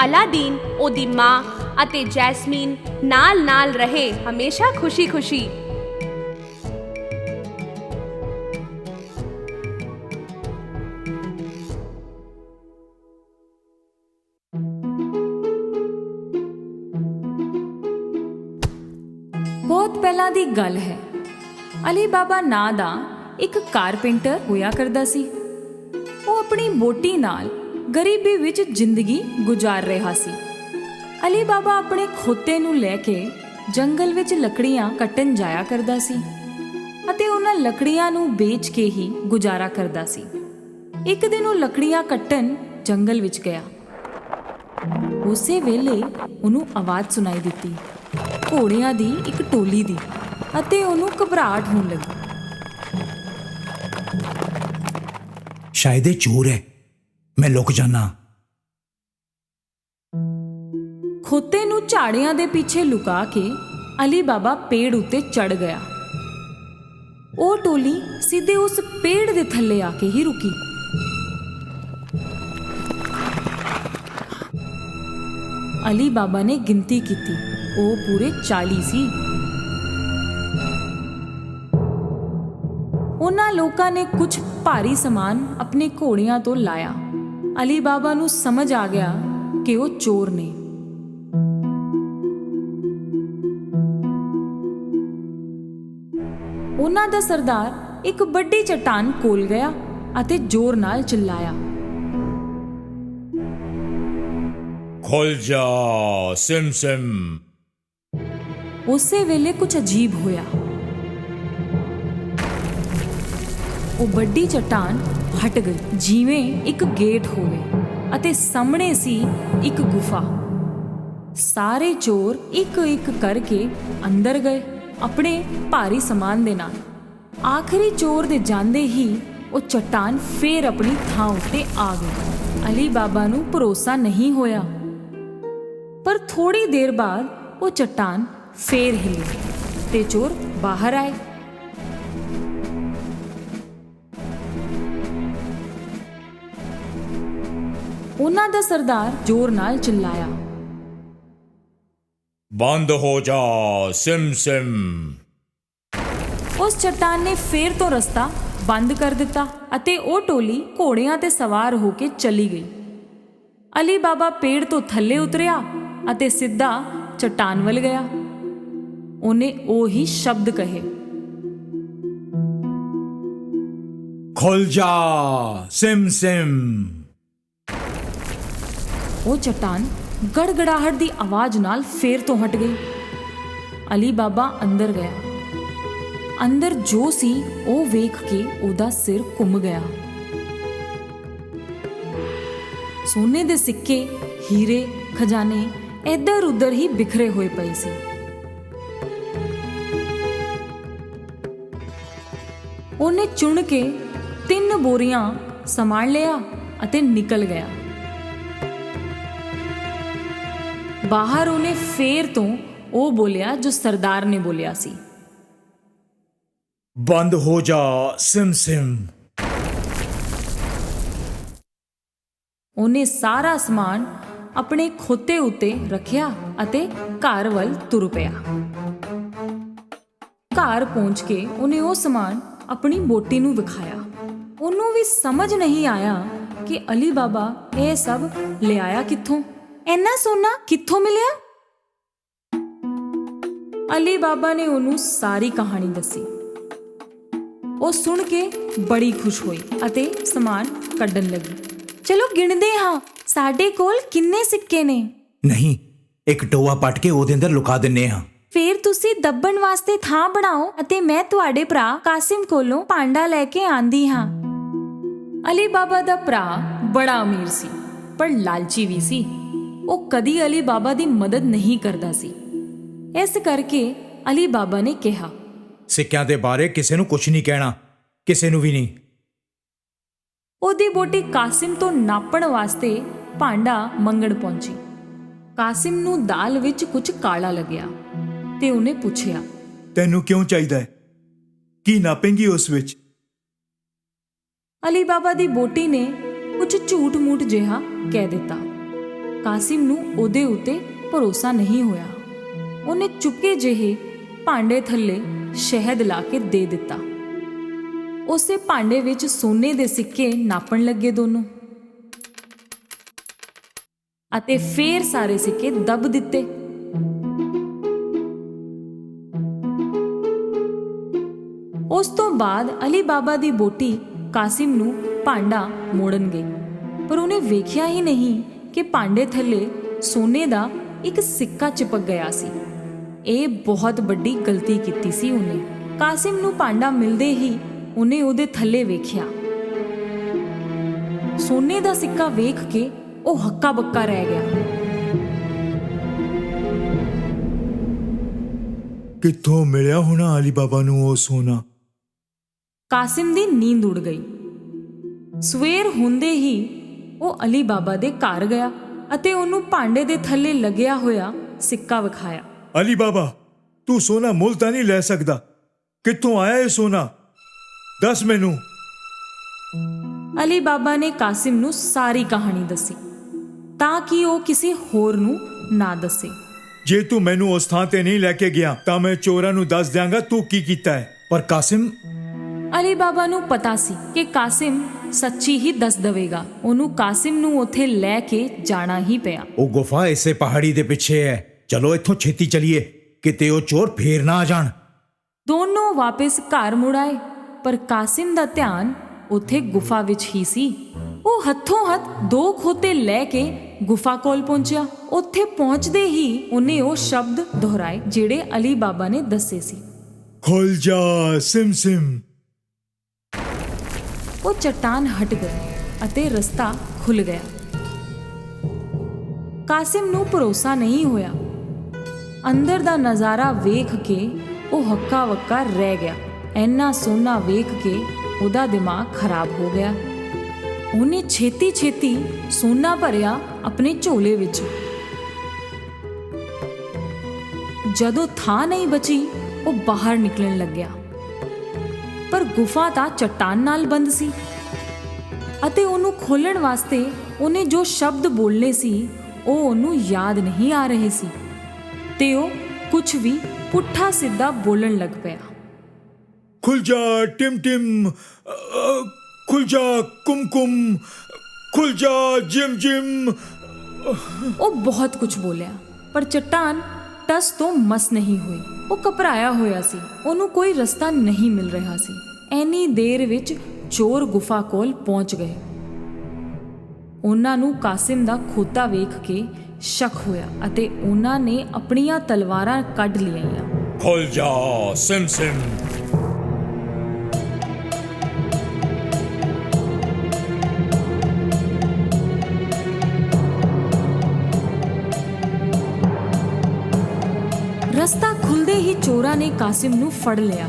ਅਲਾਦੀਨ, ਉਹਦੀ ਮਾਂ ਅਤੇ ਜੈਸਮੀਨ ਨਾਲ ਰਹੇ, ਹਮੇਸ਼ਾ ਖੁਸ਼ੀ-ਖੁਸ਼ੀ। ਬਹੁਤ ਪਹਿਲਾਂ ਦੀ ਗੱਲ ਹੈ। ਅਲੀ ਬਾਬਾ ਨਾਂ ਦਾ ਇੱਕ ਕਾਰਪੈਂਟਰ ਹੋਇਆ ਕਰਦਾ ਸੀ। ਉਹ ਆਪਣੀ ਵਹੁਟੀ ਨਾਲ ਗਰੀਬੀ ਵਿੱਚ ਜ਼ਿੰਦਗੀ ਗੁਜ਼ਾਰ ਰਿਹਾ ਸੀ। ਅਲੀ ਬਾਬਾ ਆਪਣੇ ਖੋਤੇ ਨੂੰ ਲੈ ਕੇ ਜੰਗਲ ਵਿੱਚ ਲੱਕੜੀਆਂ ਕੱਟਣ ਜਾਇਆ ਕਰਦਾ ਸੀ ਅਤੇ ਉਹਨਾਂ ਲੱਕੜੀਆਂ ਨੂੰ ਵੇਚ ਕੇ ਹੀ ਗੁਜ਼ਾਰਾ ਕਰਦਾ ਸੀ। ਇੱਕ ਦਿਨ ਉਹ ਲੱਕੜੀਆਂ ਕੱਟਣ ਜੰਗਲ ਵਿੱਚ ਗਿਆ। ਉਸੇ ਵੇਲੇ ਉਹਨੂੰ ਆਵਾਜ਼ ਸੁਣਾਈ ਦਿੱਤੀ, ਘੋੜਿਆਂ ਦੀ ਇੱਕ ਟੋਲੀ ਦੀ, ਅਤੇ ਉਹਨੂੰ ਘਬਰਾਹਟ ਹੋਣ ਲੱਗੀ। ਸ਼ਾਇਦ ਇਹ ਚੋਰ ਹੈ, ਮੈਂ ਲੁਕ ਜਾਣਾ। ਖੋਤੇ ਨੂੰ ਝਾੜੀਆਂ ਦੇ ਪਿੱਛੇ ਲੁਕਾ ਕੇ ਅਲੀ ਬਾਬਾ ਪੇੜ ਉੱਤੇ ਚੜ ਗਿਆ। ਉਹ ਟੋਲੀ ਸਿੱਧੇ ਉਸ ਪੇੜ ਦੇ ਥੱਲੇ ਆ ਕੇ ਹੀ ਰੁਕੀ। ਅਲੀ ਬਾਬਾ ਨੇ ਗਿਣਤੀ ਕੀਤੀ, ਉਹ ਪੂਰੇ 40 ਸੀ। ਉਹਨਾਂ ਲੋਕਾਂ ਨੇ ਕੁਝ ਭਾਰੀ ਸਮਾਨ ਆਪਣੇ ਘੋੜਿਆਂ ਤੋਂ ਲਾਇਆ। ਅਲੀ ਬਾਬਾ ਨੂੰ ਸਮਝ ਆ ਗਿਆ ਕਿ ਉਹ ਚੋਰ ਨੇ। ਉਹਨਾਂ ਦਾ ਸਰਦਾਰ ਇੱਕ ਵੱਡੀ ਚਟਾਨ ਕੋਲ ਗਿਆ ਅਤੇ ਜ਼ੋਰ ਨਾਲ ਚਿল্ਲਾਇਆ, ਖੁੱਲ ਜਾ ਸਿਮ ਸਿਮ। ਉਸੇ ਵੇਲੇ ਕੁਝ ਅਜੀਬ ਹੋਇਆ। ਉਹ ਵੱਡੀ ਚਟਾਨ ਹਟ ਗਈ, ਜਿਵੇਂ ਇੱਕ ਗੇਟ ਹੋਵੇ, ਅਤੇ ਸਾਹਮਣੇ ਸੀ ਇੱਕ ਗੁਫਾ। ਸਾਰੇ ਚੋਰ ਇੱਕ ਕਰਕੇ ਅੰਦਰ ਗਏ ਆਪਣੇ ਭਾਰੀ ਸਮਾਨ ਦੇ ਨਾਲ। ਆਖਰੀ ਚੋਰ ਦੇ ਜਾਂਦੇ ਹੀ ਉਹ ਚਟਾਨ ਫੇਰ ਆਪਣੀ ਥਾਂ ਉੱਤੇ ਆ ਗਈ। ਅਲੀ ਬਾਬਾ ਨੂੰ ਭਰੋਸਾ ਨਹੀਂ ਹੋਇਆ, ਪਰ ਥੋੜੀ ਦੇਰ ਬਾਅਦ ਉਹ ਚਟਾਨ ਫੇਰ ਹਿੱਲੀ ਤੇ ਚੋਰ ਬਾਹਰ ਆਏ। ਉਹਨਾਂ ਦਾ ਸਰਦਾਰ ਜ਼ੋਰ ਨਾਲ ਚਿল্ਲਾਇਆ, ਬੰਦ ਹੋ ਜਾ ਸਿਮ ਸਿਮ। ਉਸ ਚਟਾਨ ਨੇ ਫੇਰ ਤੋਂ ਰਸਤਾ ਬੰਦ ਕਰ ਦਿੱਤਾ ਅਤੇ ਉਹ ਟੋਲੀ ਘੋੜਿਆਂ ਤੇ ਸਵਾਰ ਹੋ ਕੇ ਚਲੀ ਗਈ। ਅਲੀ ਬਾਬਾ ਪੇੜ ਤੋਂ ਥੱਲੇ ਉਤਰਿਆ ਅਤੇ ਸਿੱਧਾ ਚਟਾਨ ਵੱਲ ਗਿਆ। ਉਹਨੇ ਉਹੀ ਸ਼ਬਦ ਕਹੇ, ਖੁੱਲ ਜਾ ਸਿਮ ਸਿਮ। ਉਹ ਚਟਾਨ ਗੜਗੜਾਹਟ ਦੀ ਆਵਾਜ਼ ਨਾਲ ਫੇਰ ਤੋਂ ਹਟ ਗਈ। ਅਲੀ ਬਾਬਾ ਅੰਦਰ ਗਿਆ। ਅੰਦਰ ਜੋ ਸੀ ਉਹ ਵੇਖ ਕੇ ਉਹਦਾ ਸਿਰ ਘੁੰਮ ਗਿਆ। ਸੋਨੇ ਦੇ ਸਿੱਕੇ, ਹੀਰੇ, ਖਜ਼ਾਨੇ ਇੱਧਰ ਉੱਧਰ ਹੀ ਬਿਖਰੇ ਹੋਏ ਪਏ ਸੀ। ਉਹਨੇ ਚੁਣ ਕੇ 3 ਬੋਰੀਆਂ ਸੰਭਾਲ ਲਿਆ ਅਤੇ ਨਿਕਲ ਗਿਆ। ਬਾਹਰ ਉਹਨੇ ਫੇਰ ਤੋਂ ਉਹ ਬੋਲਿਆ ਜੋ ਸਰਦਾਰ ਨੇ ਬੋਲਿਆ ਸੀ, ਬੰਦ ਹੋ ਜਾ ਸਿਮ ਸਿਮ। ਉਹਨੇ ਸਾਰਾ ਸਮਾਨ ਆਪਣੇ ਖੋਤੇ ਉੱਤੇ ਰੱਖਿਆ ਅਤੇ ਘਰ ਵੱਲ ਤੁਰ ਪਿਆ। ਘਰ ਪਹੁੰਚ ਕੇ ਉਹਨੇ ਉਹ ਸਮਾਨ ਆਪਣੀ ਵਹੁਟੀ ਨੂੰ ਵਿਖਾਇਆ। ਉਹਨੂੰ ਵੀ ਸਮਝ ਨਹੀਂ ਆਇਆ ਕਿ ਅਲੀ ਬਾਬਾ ਇਹ ਸਭ ਲਿਆਇਆ ਕਿੱਥੋਂ। ਇੰਨਾ ਸੋਨਾ ਕਿੱਥੋਂ ਮਿਲਿਆ? ਅਲੀ ਬਾਬਾ ਨੇ ਉਹਨੂੰ ਸਾਰੀ ਕਹਾਣੀ ਦੱਸੀ। ਉਹ ਸੁਣ ਕੇ ਬੜੀ ਖੁਸ਼ ਹੋਈ ਅਤੇ ਸਮਾਨ ਕੱਢਣ ਲੱਗੀ। ਚਲੋ ਗਿਣਦੇ ਹਾਂ, ਸਾਡੇ ਕੋਲ ਕਿੰਨੇ ਸਿੱਕੇ ਨੇ। ਨਹੀਂ, ਇੱਕ ਟੋਆ ਪੱਟ ਕੇ ਉਹਦੇ ਅੰਦਰ ਲੁਕਾ ਦਿੰਨੇ ਹਾਂ। ਫੇਰ ਤੁਸੀਂ ਦੱਬਣ ਵਾਸਤੇ ਥਾਂ ਬਣਾਓ ਅਤੇ ਮੈਂ ਤੁਹਾਡੇ ਭਰਾ ਕਾਸਿਮ ਕੋਲੋਂ ਭਾਂਡਾ ਲੈ ਕੇ ਆਂਦੀ ਹਾਂ। ਅਲੀ ਬਾਬਾ ਦਾ ਭਰਾ ਬੜਾ ਅਮੀਰ ਸੀ ਪਰ ਲਾਲਚੀ ਵੀ ਸੀ। ਉਹ ਕਦੀ ਅਲੀ ਬਾਬਾ ਦੀ ਮਦਦ ਨਹੀਂ ਕਰਦਾ ਸੀ। ਇਸ ਕਰਕੇ ਅਲੀ ਬਾਬਾ ਨੇ ਕਿਹਾ, ਸਿੱਕਿਆਂ ਦੇ ਬਾਰੇ ਕਿਸੇ ਨੂੰ ਕੁਝ ਨਹੀਂ ਕਹਿਣਾ, ਕਿਸੇ ਨੂੰ ਵੀ ਨਹੀਂ। ਉਹਦੀ ਬੋਟੀ ਕਾਸਿਮ ਤੋਂ ਨਾਪਣ ਵਾਸਤੇ ਭਾਂਡਾ ਮੰਗਣ ਪਹੁੰਚੀ। ਕਾਸਿਮ ਨੂੰ ਦਾਲ ਵਿੱਚ ਕੁਝ ਕਾਲਾ ਲੱਗਿਆ ਤੇ ਉਹਨੇ ਪੁੱਛਿਆ, ਤੈਨੂੰ ਕਿਉਂ ਚਾਹੀਦਾ ਹੈ? ਕੀ ਨਾਪੇਂਗੀ ਉਸ ਵਿੱਚ? ਅਲੀ ਬਾਬਾ ਦੀ ਬੋਟੀ ਨੇ ਕੁਝ ਝੂਠ-ਮੂਠ ਜਿਹਾ ਕਹਿ ਦਿੱਤਾ। ਕਾਸਿਮ ਨੂੰ ਉਹਦੇ ਉੱਤੇ ਭਰੋਸਾ ਨਹੀਂ ਹੋਇਆ। ਉਹਨੇ ਚੁੱਪਕੇ ਜਿਹੇ ਭਾਂਡੇ ਥੱਲੇ ਸ਼ਹਿਦ ਲਾ ਕੇ ਦੇ ਦਿੱਤਾ। ਉਸੇ ਭਾਂਡੇ ਵਿੱਚ ਸੋਨੇ ਦੇ ਸਿੱਕੇ ਨਾਪਣ ਲੱਗੇ ਦੋਨੋਂ ਅਤੇ ਫੇਰ ਸਾਰੇ ਸਿੱਕੇ ਦੱਬ ਦਿੱਤੇ। ਉਸ ਤੋਂ ਬਾਅਦ ਅਲੀ ਬਾਬਾ ਦੀ ਬੋਟੀ ਕਾਸਿਮ ਨੂੰ ਭਾਂਡਾ ਮੋੜਨ ਗਈ, ਪਰ ਉਹਨੇ ਵੇਖਿਆ ਹੀ ਨਹੀਂ ਕਿ ਭਾਂਡੇ ਥੱਲੇ ਸੋਨੇ ਦਾ ਇੱਕ ਸਿੱਕਾ ਚਿਪਕ ਗਿਆ ਸੀ। ਇਹ ਬਹੁਤ ਵੱਡੀ ਗਲਤੀ ਕੀਤੀ ਸੀ ਉਹਨੇ। ਕਾਸਿਮ ਨੂੰ ਭਾਂਡਾ ਮਿਲਦੇ ਹੀ ਉਹਨੇ ਉਹਦੇ ਥੱਲੇ ਵੇਖਿਆ। ਸੋਨੇ ਦਾ ਸਿੱਕਾ ਵੇਖ ਕੇ ਉਹ ਹੱਕਾ ਬੱਕਾ ਰਹਿ ਗਿਆ। ਕਿੱਥੋਂ ਮਿਲਿਆ ਹੋਣਾ ਅਲੀ ਬਾਬਾ ਨੂੰ ਉਹ ਸੋਨਾ? ਕਾਸਿਮ ਦੀ ਨੀਂਦ ਉੜ ਗਈ। ਸਵੇਰ ਹੁੰਦੇ ਹੀ ਉਹ ਅਲੀ ਬਾਬਾ ਦੇ ਘਰ ਗਿਆ ਅਤੇ ਉਹਨੂੰ ਭਾਂਡੇ ਦੇ ਥੱਲੇ ਲੱਗਿਆ ਹੋਇਆ ਸਿੱਕਾ ਵਿਖਾਇਆ। ਅਲੀ ਬਾਬਾ, ਤੂੰ ਸੋਨਾ ਮੁੱਲ ਤਾਂ ਨਹੀਂ ਲੈ ਸਕਦਾ। ਕਿੱਥੋਂ ਆਇਆ ਇਹ ਸੋਨਾ? ਦੱਸ ਮੈਨੂੰ। ਅਲੀ ਬਾਬਾ ਨੇ ਕਾਸਿਮ ਨੂੰ ਸਾਰੀ ਕਹਾਣੀ ਦੱਸੀ ਤਾਂ ਕਿ ਉਹ ਕਿਸੇ ਹੋਰ ਨੂੰ ਨਾ ਦੱਸੇ। ਜੇ ਤੂੰ ਮੈਨੂੰ ਉਸ ਥਾਂ ਤੇ ਨਹੀਂ ਲੈ ਕੇ ਗਿਆ ਤਾਂ ਮੈਂ ਚੋਰਾਂ ਨੂੰ ਦੱਸ ਦਿਆਂਗਾ ਤੂੰ ਕੀ ਕੀਤਾ ਹੈ। ਪਰ ਕਾਸਿਮ, ਅਲੀ ਬਾਬਾ ਨੂੰ ਪਤਾ ਸੀ ਕਿ ਕਾਸਿਮ ਸੱਚੀ ਹੀ ਦੱਸ ਦੇਵੇਗਾ। ਉਹਨੂੰ ਕਾਸਿਮ ਨੂੰ ਉੱਥੇ ਲੈ ਕੇ ਜਾਣਾ ਹੀ ਪਿਆ। ਉਹ ਗੁਫਾ ਇਸੇ ਪਹਾੜੀ ਦੇ ਪਿੱਛੇ ਹੈ। ਚਲੋ ਇੱਥੋਂ ਛੇਤੀ ਚਲੀਏ, ਕਿਤੇ ਉਹ ਚੋਰ ਫੇਰ ਨਾ ਆ ਜਾਣ। ਦੋਨੋਂ ਵਾਪਸ ਘਰ ਮੁੜ ਆਏ, ਪਰ ਕਾਸਿਮ ਦਾ ਧਿਆਨ ਉੱਥੇ ਗੁਫਾ ਵਿੱਚ ਹੀ ਸੀ। ਉਹ ਹੱਥੋਂ ਹੱਥ 2 ਖੋਤੇ ਲੈ ਕੇ ਗੁਫਾ ਕੋਲ ਪਹੁੰਚਿਆ। ਉੱਥੇ ਪਹੁੰਚਦੇ ਹੀ ਉਹਨੇ ਉਹ ਸ਼ਬਦ ਦੁਹਰਾਏ ਜਿਹੜੇ ਅਲੀ ਬਾਬਾ ਨੇ ਦੱਸੇ ਸੀ। ਖੁੱਲ ਜਾ ਸਿਮ ਸਿਮ। ਉਹ ਚਟਾਨ ਹਟ ਗਈ ਅਤੇ ਰਸਤਾ ਖੁੱਲ ਗਿਆ। ਕਾਸਿਮ ਨੂੰ ਭਰੋਸਾ ਨਹੀਂ ਹੋਇਆ। ਅੰਦਰ ਦਾ ਨਜ਼ਾਰਾ ਵੇਖ ਕੇ ਉਹ ਹੱਕਾ ਵੱਕਾ ਰਹਿ ਗਿਆ। ਇੰਨਾ ਸੋਨਾ ਵੇਖ ਕੇ ਉਹਦਾ ਦਿਮਾਗ ਖਰਾਬ ਹੋ ਗਿਆ। ਉਹਨੇ ਛੇਤੀ ਸੋਨਾ ਭਰਿਆ ਆਪਣੇ ਝੋਲੇ ਵਿੱਚ। ਜਦੋਂ ਥਾਂ ਨਹੀਂ ਬਚੀ, ਉਹ ਬਾਹਰ ਨਿਕਲਣ ਲੱਗਿਆ, ਪਰ ਗੁਫਾ ਤਾਂ ਚਟਾਨ ਨਾਲ ਬੰਦ ਸੀ ਅਤੇ ਉਹਨੂੰ ਖੋਲ੍ਹਣ ਵਾਸਤੇ ਉਹਨੇ ਜੋ ਸ਼ਬਦ ਬੋਲਨੇ ਸੀ ਉਹ ਉਹਨੂੰ ਯਾਦ ਨਹੀਂ ਆ ਰਹੇ ਸੀ ਤੇ ਉਹ ਕੁਝ ਵੀ ਪੁੱਠਾ ਸਿੱਧਾ ਬੋਲਣ ਲੱਗ ਪਿਆ। ਖੁੱਲ ਜਾ ਟਿਮ ਟਿਮ, ਖੁੱਲ ਜਾ ਕੁਮ ਕੁਮ, ਖੁੱਲ ਜਾ ਜਿਮ ਜਿਮ। ਉਹ ਬਹੁਤ ਕੁਝ ਬੋਲਿਆ, ਪਰ ਚਟਾਨ ਟਸ ਤੋਂ ਮਸ ਨਹੀਂ ਹੋਈ। ਉਹ ਘਬਰਾਇਆ ਹੋਇਆ ਸੀ। ਉਹਨੂੰ ਕੋਈ ਰਸਤਾ ਨਹੀਂ ਮਿਲ ਰਿਹਾ ਸੀ। ਐਨੀ ਦੇਰ ਵਿੱਚ ਚੋਰ ਗੁਫਾ ਕੋਲ ਪਹੁੰਚ ਗਏ। ਉਹਨਾਂ ਨੂੰ ਕਾਸਿਮ ਦਾ ਖੋਤਾ ਵੇਖ ਕੇ ਸ਼ੱਕ ਹੋਇਆ ਅਤੇ ਉਹਨਾਂ ਨੇ ਆਪਣੀਆਂ ਤਲਵਾਰਾਂ ਕੱਢ ਲਈਆਂ। ਖੁੱਲ ਜਾ ਸਿਮ ਸਿਮ। ਰਸਤਾ ਖੁੱਲਦੇ ਹੀ ਚੋਰਾਂ ਨੇ ਕਾਸਿਮ ਨੂੰ ਫੜ ਲਿਆ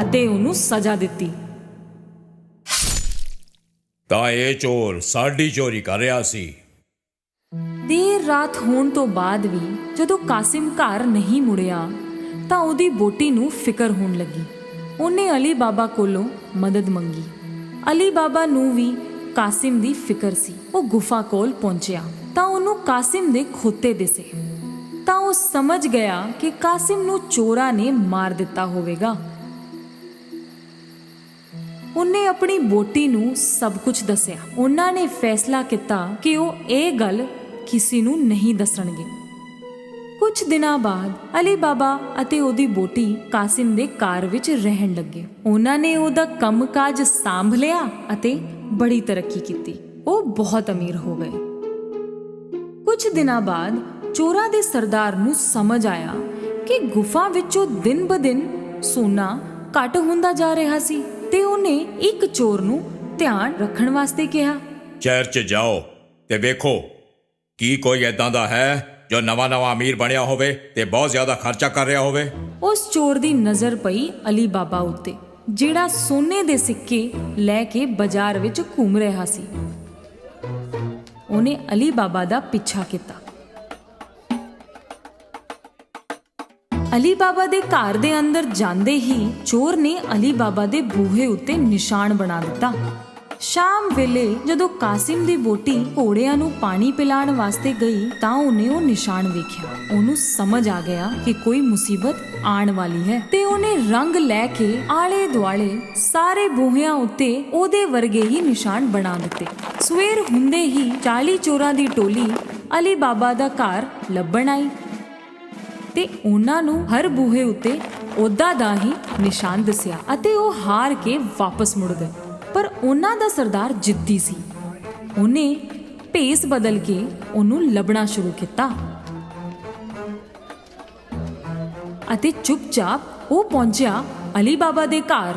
ਅਤੇ ਉਹਨੂੰ ਸਜ਼ਾ ਦਿੱਤੀ। ਤਾਂ ਇਹ ਚੋਰ ਸਾਡੀ ਚੋਰੀ ਕਰ ਰਿਹਾ ਸੀ। ਦੇਰ ਰਾਤ ਹੋਣ ਤੋਂ ਬਾਅਦ ਵੀ ਜਦੋਂ ਕਾਸਿਮ ਘਰ ਨਹੀਂ ਮੁੜਿਆ ਤਾਂ ਉਹਦੀ ਬੋਟੀ ਨੂੰ ਫਿਕਰ ਹੋਣ ਲੱਗੀ। ਉਹਨੇ ਅਲੀ ਬਾਬਾ ਕੋਲੋਂ ਮਦਦ ਮੰਗੀ। ਅਲੀ ਬਾਬਾ ਨੂੰ ਵੀ ਕਾਸਿਮ ਦੀ ਫਿਕਰ ਸੀ। ਉਹ ਗੁਫਾ ਕੋਲ ਪਹੁੰਚਿਆ ਤਾਂ ਉਹਨੂੰ ਕਾਸਿਮ ਦੇ ਖੋਤੇ ਦਿਸੇ। ਤਾਂ ਉਹ ਸਮਝ ਗਿਆ ਕਿ ਕਾਸਿਮ ਨੂੰ ਚੋਰਾਂ ਨੇ ਮਾਰ ਦਿੱਤਾ ਹੋਵੇਗਾ। ਉਹਨੇ ਆਪਣੀ ਬੋਟੀ ਨੂੰ ਸਭ ਕੁਝ ਦੱਸਿਆ। ਉਹਨਾਂ ਨੇ ਫੈਸਲਾ ਕੀਤਾ ਕਿ ਉਹ ਇਹ ਗੱਲ ਕਿਸੇ ਨੂੰ ਨਹੀਂ ਦੱਸਣਗੇ। ਕੁਝ ਦਿਨਾਂ ਬਾਅਦ ਅਲੀ ਬਾਬਾ ਅਤੇ ਉਹਦੀ ਬੋਟੀ ਕਾਸਿਮ ਦੇ ਘਰ ਵਿੱਚ ਰਹਿਣ ਲੱਗੇ। ਉਹਨਾਂ ਨੇ ਉਹਦਾ ਕੰਮਕਾਜ ਸੰਭ ਲਿਆ ਅਤੇ ਬੜੀ ਤਰੱਕੀ ਕੀਤੀ। ਉਹ ਬਹੁਤ ਅਮੀਰ ਹੋ ਗਏ। ਕੁਝ ਦਿਨਾਂ ਬਾਅਦ ਚੋਰਾਂ ਦੇ ਸਰਦਾਰ ਨੂੰ ਸਮਝ ਆਇਆ ਕਿ ਗੁਫਾ ਵਿੱਚੋਂ ਦਿਨ ਬ ਦਿਨ ਸੋਨਾ ਘੱਟ ਹੁੰਦਾ ਜਾ ਰਿਹਾ ਸੀ ਤੇ ਉਹਨੇ ਇੱਕ ਚੋਰ ਨੂੰ ਧਿਆਨ ਰੱਖਣ ਵਾਸਤੇ ਕਿਹਾ। ਸ਼ਹਿਰ 'ਚ ਜਾਓ ਤੇ ਵੇਖੋ ਕੀ ਕੋਈ ਏਦਾਂ ਦਾ ਹੈ ਜੋ ਨਵਾਂ ਅਮੀਰ ਬਣਿਆ ਹੋਵੇ ਤੇ ਬਹੁਤ ਜ਼ਿਆਦਾ ਖਰਚਾ ਕਰ ਰਿਹਾ ਹੋਵੇ। ਉਸ ਚੋਰ ਦੀ ਨਜ਼ਰ ਪਈ ਅਲੀ ਬਾਬਾ ਉੱਤੇ, ਜਿਹੜਾ ਸੋਨੇ ਦੇ ਸਿੱਕੇ ਲੈ ਕੇ ਬਾਜ਼ਾਰ ਵਿੱਚ ਘੁੰਮ ਰਿਹਾ ਸੀ। ਉਹਨੇ ਅਲੀ ਬਾਬਾ ਦਾ ਪਿੱਛਾ ਕੀਤਾ। ਅਲੀ ਬਾਬਾ ਦੇ ਘਰ ਦੇ ਅੰਦਰ ਜਾਂਦੇ ਹੀ ਚੋਰ ਨੇ ਅਲੀ ਬਾਬਾ ਦੇ ਬੂਹੇ ਉੱਤੇ ਨਿਸ਼ਾਨ ਬਣਾ ਦਿੱਤਾ। ਸ਼ਾਮ ਵੇਲੇ ਜਦੋਂ ਕਾਸਿਮ ਦੀ ਬੋਟੀ ਘੋੜਿਆਂ ਨੂੰ ਪਾਣੀ ਪਿਲਾਉਣ ਵਾਸਤੇ ਗਈ ਤਾਂ ਉਹਨੇ ਉਹ ਨਿਸ਼ਾਨ ਵੇਖਿਆ। ਉਹਨੂੰ ਸਮਝ ਆ ਗਿਆ ਕਿ ਕੋਈ ਮੁਸੀਬਤ ਆਉਣ ਵਾਲੀ ਹੈ ਤੇ ਉਹਨੇ ਰੰਗ ਲੈ ਕੇ ਆਲੇ ਦੁਆਲੇ ਸਾਰੇ ਬੂਹਿਆਂ ਉੱਤੇ ਉਹਦੇ ਵਰਗੇ ਹੀ ਨਿਸ਼ਾਨ ਬਣਾ ਦਿੱਤੇ। ਸਵੇਰ ਹੁੰਦੇ ਹੀ 40 ਚੋਰਾਂ ਦੀ ਟੋਲੀ ਅਲੀ ਬਾਬਾ ਦਾ ਘਰ ਲੱਭਣ ਆਈ ਤੇ ਉਹਨਾਂ ਨੂੰ ਹਰ ਬੂਹੇ ਉੱਤੇ ਉਹਦਾ ਦਾ ਹੀ ਨਿਸ਼ਾਨ ਦੱਸਿਆ ਅਤੇ ਉਹ ਹਾਰ ਕੇ ਵਾਪਸ ਮੁੜ ਗਏ। ਪਰ ਉਹਨਾਂ ਦਾ ਸਰਦਾਰ ਜਿੱਦੀ ਸੀ। ਉਹਨੇ ਭੇਸ ਬਦਲ ਕੇ ਉਹਨੂੰ ਲੱਭਣਾ ਸ਼ੁਰੂ ਕੀਤਾ ਅਤੇ ਚੁੱਪਚਾਪ ਉਹ ਪਹੁੰਚਿਆ ਅਲੀ ਬਾਬਾ ਦੇ ਘਰ।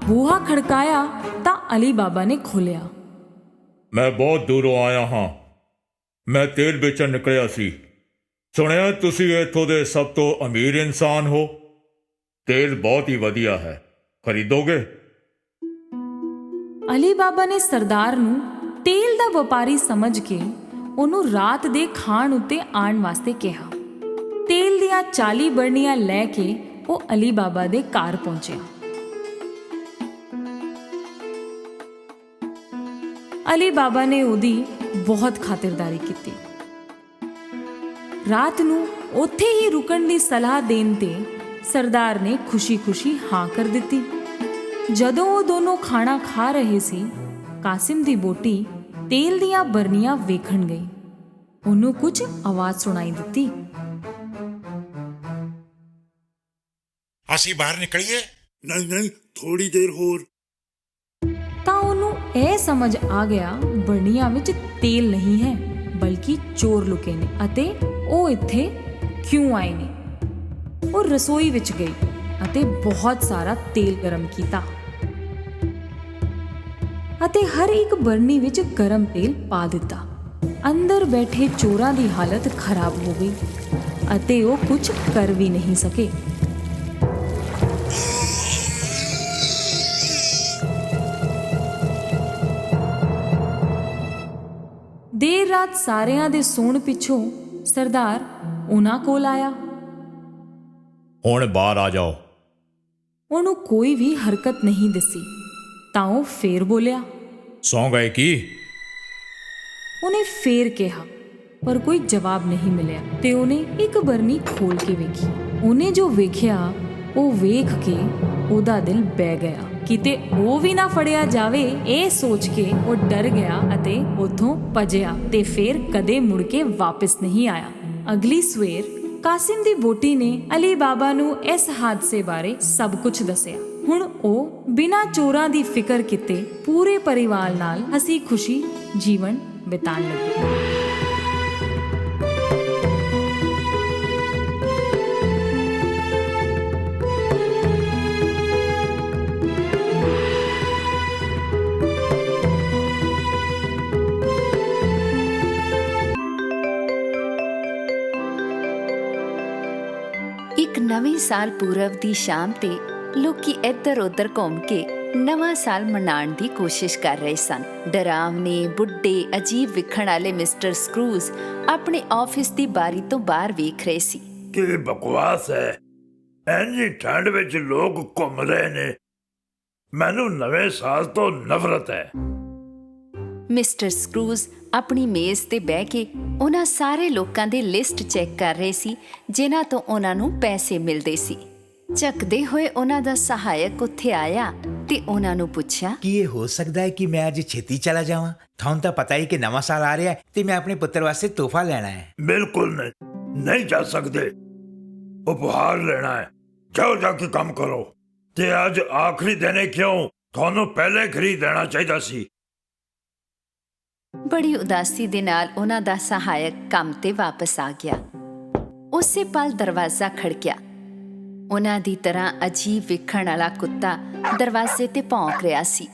ਬੂਹਾ ਖੜਕਾਇਆ ਤਾਂ ਅਲੀ ਬਾਬਾ ਨੇ ਖੋਲ੍ਹਿਆ। ਮੈਂ ਬਹੁਤ ਦੂਰੋਂ ਆਇਆ ਹਾਂ। ਮੈਂ ਤੇਲ ਵੇਚਣ ਨਿਕਲਿਆ ਸੀ। ਸੁਣਿਆ ਤੁਸੀਂ ਇੱਥੋਂ ਦੇ ਸਭ ਤੋਂ ਅਮੀਰ ਇਨਸਾਨ ਹੋ। ਤੇਲ ਬਹੁਤ ਹੀ ਵਧੀਆ ਹੈ, ਖਰੀਦੋਗੇ? ਅਲੀ ਬਾਬਾ ਨੇ ਸਰਦਾਰ ਨੂੰ ਤੇਲ ਦਾ ਵਪਾਰੀ ਸਮਝ ਕੇ ਉਹਨੂੰ ਰਾਤ ਦੇ ਖਾਣ ਉੱਤੇ ਆਉਣ ਵਾਸਤੇ ਕਿਹਾ। ਤੇਲ ਦੀਆਂ 40 ਬਰਨੀਆਂ ਲੈ ਕੇ ਉਹ ਅਲੀ ਬਾਬਾ ਦੇ ਘਰ ਪਹੁੰਚਿਆ। ਅਲੀ ਬਾਬਾ ਨੇ ਉਹਦੀ ਬਹੁਤ ਖਾਤਰਦਾਰੀ ਕੀਤੀ। ਰਾਤ ਨੂੰ ਉੱਥੇ ਹੀ ਰੁਕਣ ਦੀ ਸਲਾਹ ਦੇਣ ਤੇ ਸਰਦਾਰ ਨੇ ਖੁਸ਼ੀ-ਖੁਸ਼ੀ ਹਾਂ ਕਰ ਦਿੱਤੀ। ਜਦੋਂ ਉਹ ਦੋਨੋਂ ਖਾਣਾ ਖਾ ਰਹੇ ਸੀ, ਕਾਸਿਮ ਦੀ ਬੋਟੀ ਤੇਲ ਦੀਆਂ ਬਰਨੀਆਂ ਵੇਖਣ ਗਈ। ਉਹਨੂੰ ਕੁਝ ਆਵਾਜ਼ ਸੁਣਾਈ ਦਿੱਤੀ। ਅਸੀਂ ਬਾਹਰ ਨਿਕਲੀਏ? ਨਹੀਂ ਥੋੜੀ ਦੇਰ ਹੋਰ। ਤਾਂ ਉਹਨੂੰ ਇਹ ਸਮਝ ਆ ਗਿਆ ਬਰਨੀਆਂ ਵਿੱਚ ਤੇਲ ਨਹੀਂ ਹੈ ਬਲਕਿ ਚੋਰ ਲੁਕੇ ਨੇ ਅਤੇ ਉਹ ਇੱਥੇ ਕਿਉਂ ਆਏ ਨੇ। ਉਹ ਰਸੋਈ ਵਿੱਚ ਗਈ ਅਤੇ ਬਹੁਤ ਸਾਰਾ ਤੇਲ ਗਰਮ ਕੀਤਾ ਅਤੇ ਹਰ ਇੱਕ ਬਰਨੀ ਵਿੱਚ ਗਰਮ ਤੇਲ ਪਾ ਦਿੱਤਾ। ਅੰਦਰ ਬੈਠੇ ਚੋਰਾਂ ਦੀ ਹਾਲਤ ਖਰਾਬ ਹੋ ਗਈ ਅਤੇ ਉਹ ਕੁਝ ਕਰ ਵੀ ਨਹੀਂ ਸਕੇ। ਦੇਰ ਰਾਤ ਸਾਰਿਆਂ ਦੇ ਸੌਣ ਪਿੱਛੋਂ ਸਰਦਾਰ ਉਹਨਾਂ ਕੋਲ ਆਇਆ। ਹੁਣ ਬਾਹਰ ਆ ਜਾਓ। ਉਹਨੂੰ ਕੋਈ ਵੀ ਹਰਕਤ ਨਹੀਂ ਦਿਸੀ ਤਾਂ ਉਹ ਫੇਰ ਬੋਲਿਆ। ਸੌਂ ਗਏ ਕੀ? ਉਹਨੇ ਫੇਰ ਕਿਹਾ ਪਰ ਕੋਈ ਜਵਾਬ ਨਹੀਂ ਮਿਲਿਆ ਤੇ ਉਹਨੇ ਇੱਕ ਬਰਨੀ ਖੋਲ ਕੇ ਵੇਖੀ। ਉਹਨੇ ਜੋ ਵੇਖਿਆ ਉਹ ਵੇਖ ਕੇ ਉਹਦਾ ਦਿਲ ਬਹਿ ਗਿਆ। ਕਿਤੇ ਉਹ ਵੀ ਨਾ ਫੜਿਆ ਜਾਵੇ, ਇਹ ਸੋਚ ਕੇ ਉਹ ਡਰ ਗਿਆ ਅਤੇ ਉੱਥੋਂ ਭੱਜਿਆ ਤੇ ਫੇਰ ਕਦੇ ਮੁੜ ਕੇ ਵਾਪਸ ਨਹੀਂ ਆਇਆ। ਅਗਲੀ ਸਵੇਰ ਕਾਸਿਮ ਦੀ ਬੋਟੀ ਨੇ ਅਲੀ ਬਾਬਾ ਨੂੰ ਇਸ ਹਾਦਸੇ ਬਾਰੇ ਸਭ ਕੁਝ ਦੱਸਿਆ। ਹੁਣ ਉਹ ਬਿਨਾਂ ਚੋਰਾਂ ਦੀ ਫਿਕਰ ਕੀਤੇ ਪੂਰੇ ਪਰਿਵਾਰ ਨਾਲ ਹਸੀ ਖੁਸ਼ੀ ਜੀਵਨ ਬਿਤਾਉਣ ਲੱਗੇ। ਇੱਕ ਨਵੇਂ ਸਾਲ ਪੂਰਬ ਦੀ ਸ਼ਾਮ ਤੇ ਲੋਕੀ ਇੱਧਰ ਉੱਧਰ ਘੁੰਮ ਕੇ ਨਵਾਂ ਸਾਲ ਮਨਾਉਣ ਦੀ ਕੋਸ਼ਿਸ਼ ਕਰ ਰਹੇ ਸਨ। ਡਰਾਵਨੇ, ਬੁੱਢੇ, ਅਜੀਬ ਵਿਖਣ ਵਾਲੇ ਮਿਸਟਰ ਸਕਰੂਜ਼ ਆਪਣੇ ਆਫਿਸ ਦੀ ਬਾਰੀ ਤੋਂ ਬਾਹਰ ਵੇਖ ਰਹੇ ਸੀ। ਕੀ ਬਕਵਾਸ ਹੈ, ਇੰਨੀ ਠੰਡ ਵਿੱਚ ਲੋਕ ਘੁੰਮ ਰਹੇ ਨੇ। ਮੈਨੂੰ ਨਵੇਂ ਸਾਲ ਤੋਂ ਨਫ਼ਰਤ ਹੈ। ਮਿਸਟਰ ਸਕਰੂਜ਼ ਆਪਣੀ ਮੇਜ਼ ਤੇ ਬਹਿ ਕੇ ਉਹਨਾਂ ਸਾਰੇ ਲੋਕਾਂ ਦੀ ਲਿਸਟ ਚੈੱਕ ਕਰ ਰਹੇ ਸੀ ਜਿਨ੍ਹਾਂ ਤੋਂ ਉਹਨਾਂ ਨੂੰ ਪੈਸੇ ਮਿਲਦੇ ਸੀ। ਝੱਕਦੇ ਹੋਏ ਉਹਨਾਂ ਦਾ ਸਹਾਇਕ ਉੱਥੇ ਆਇਆ ਤੇ ਉਹਨਾਂ ਨੂੰ ਪੁੱਛਿਆ, ਕੀ ਇਹ ਹੋ ਸਕਦਾ ਹੈ ਕਿ ਮੈਂ ਅੱਜ ਛੇਤੀ ਚਲਾ ਜਾਵਾਂ? ਤੁਹਾਨੂੰ ਤਾਂ ਪਤਾ ਹੀ ਕਿ ਨਵਾਂ ਸਾਲ ਆ ਰਿਹਾ ਹੈ ਤੇ ਮੈਂ ਆਪਣੇ ਪੁੱਤਰ ਵਾਸਤੇ ਤੋਹਫਾ ਲੈਣਾ ਹੈ। ਬਿਲਕੁਲ ਨਹੀਂ ਜਾ ਸਕਦੇ। ਉਪਹਾਰ ਲੈਣਾ ਹੈ। ਜਾਓ ਜਾ ਕੇ ਕੰਮ ਕਰੋ। ਤੇ ਅੱਜ ਆਖਰੀ ਦਿਨ ਹੈ, ਕਿਉਂ? ਤੁਹਾਨੂੰ ਪਹਿਲੇ ਖਰੀਦ ਲੈਣਾ ਚਾਹੀਦਾ ਸੀ। ਬੜੀ ਉਦਾਸੀ ਦੇ ਨਾਲ ਉਹਨਾਂ ਦਾ ਸਹਾਇਕ ਕੰਮ ਤੇ ਵਾਪਸ ਆ ਗਿਆ। ਉਸੇ ਪਲ ਦਰਵਾਜ਼ਾ ਖੜਕਿਆ। ਉਹਨਾਂ ਦੀ ਤਰ੍ਹਾਂ ਅਜੀਬ ਵੇਖਣ ਵਾਲਾ ਕੁੱਤਾ ਦਰਵਾਜ਼ੇ ਤੇ ਭੌਂਕ ਰਿਹਾ ਸੀ।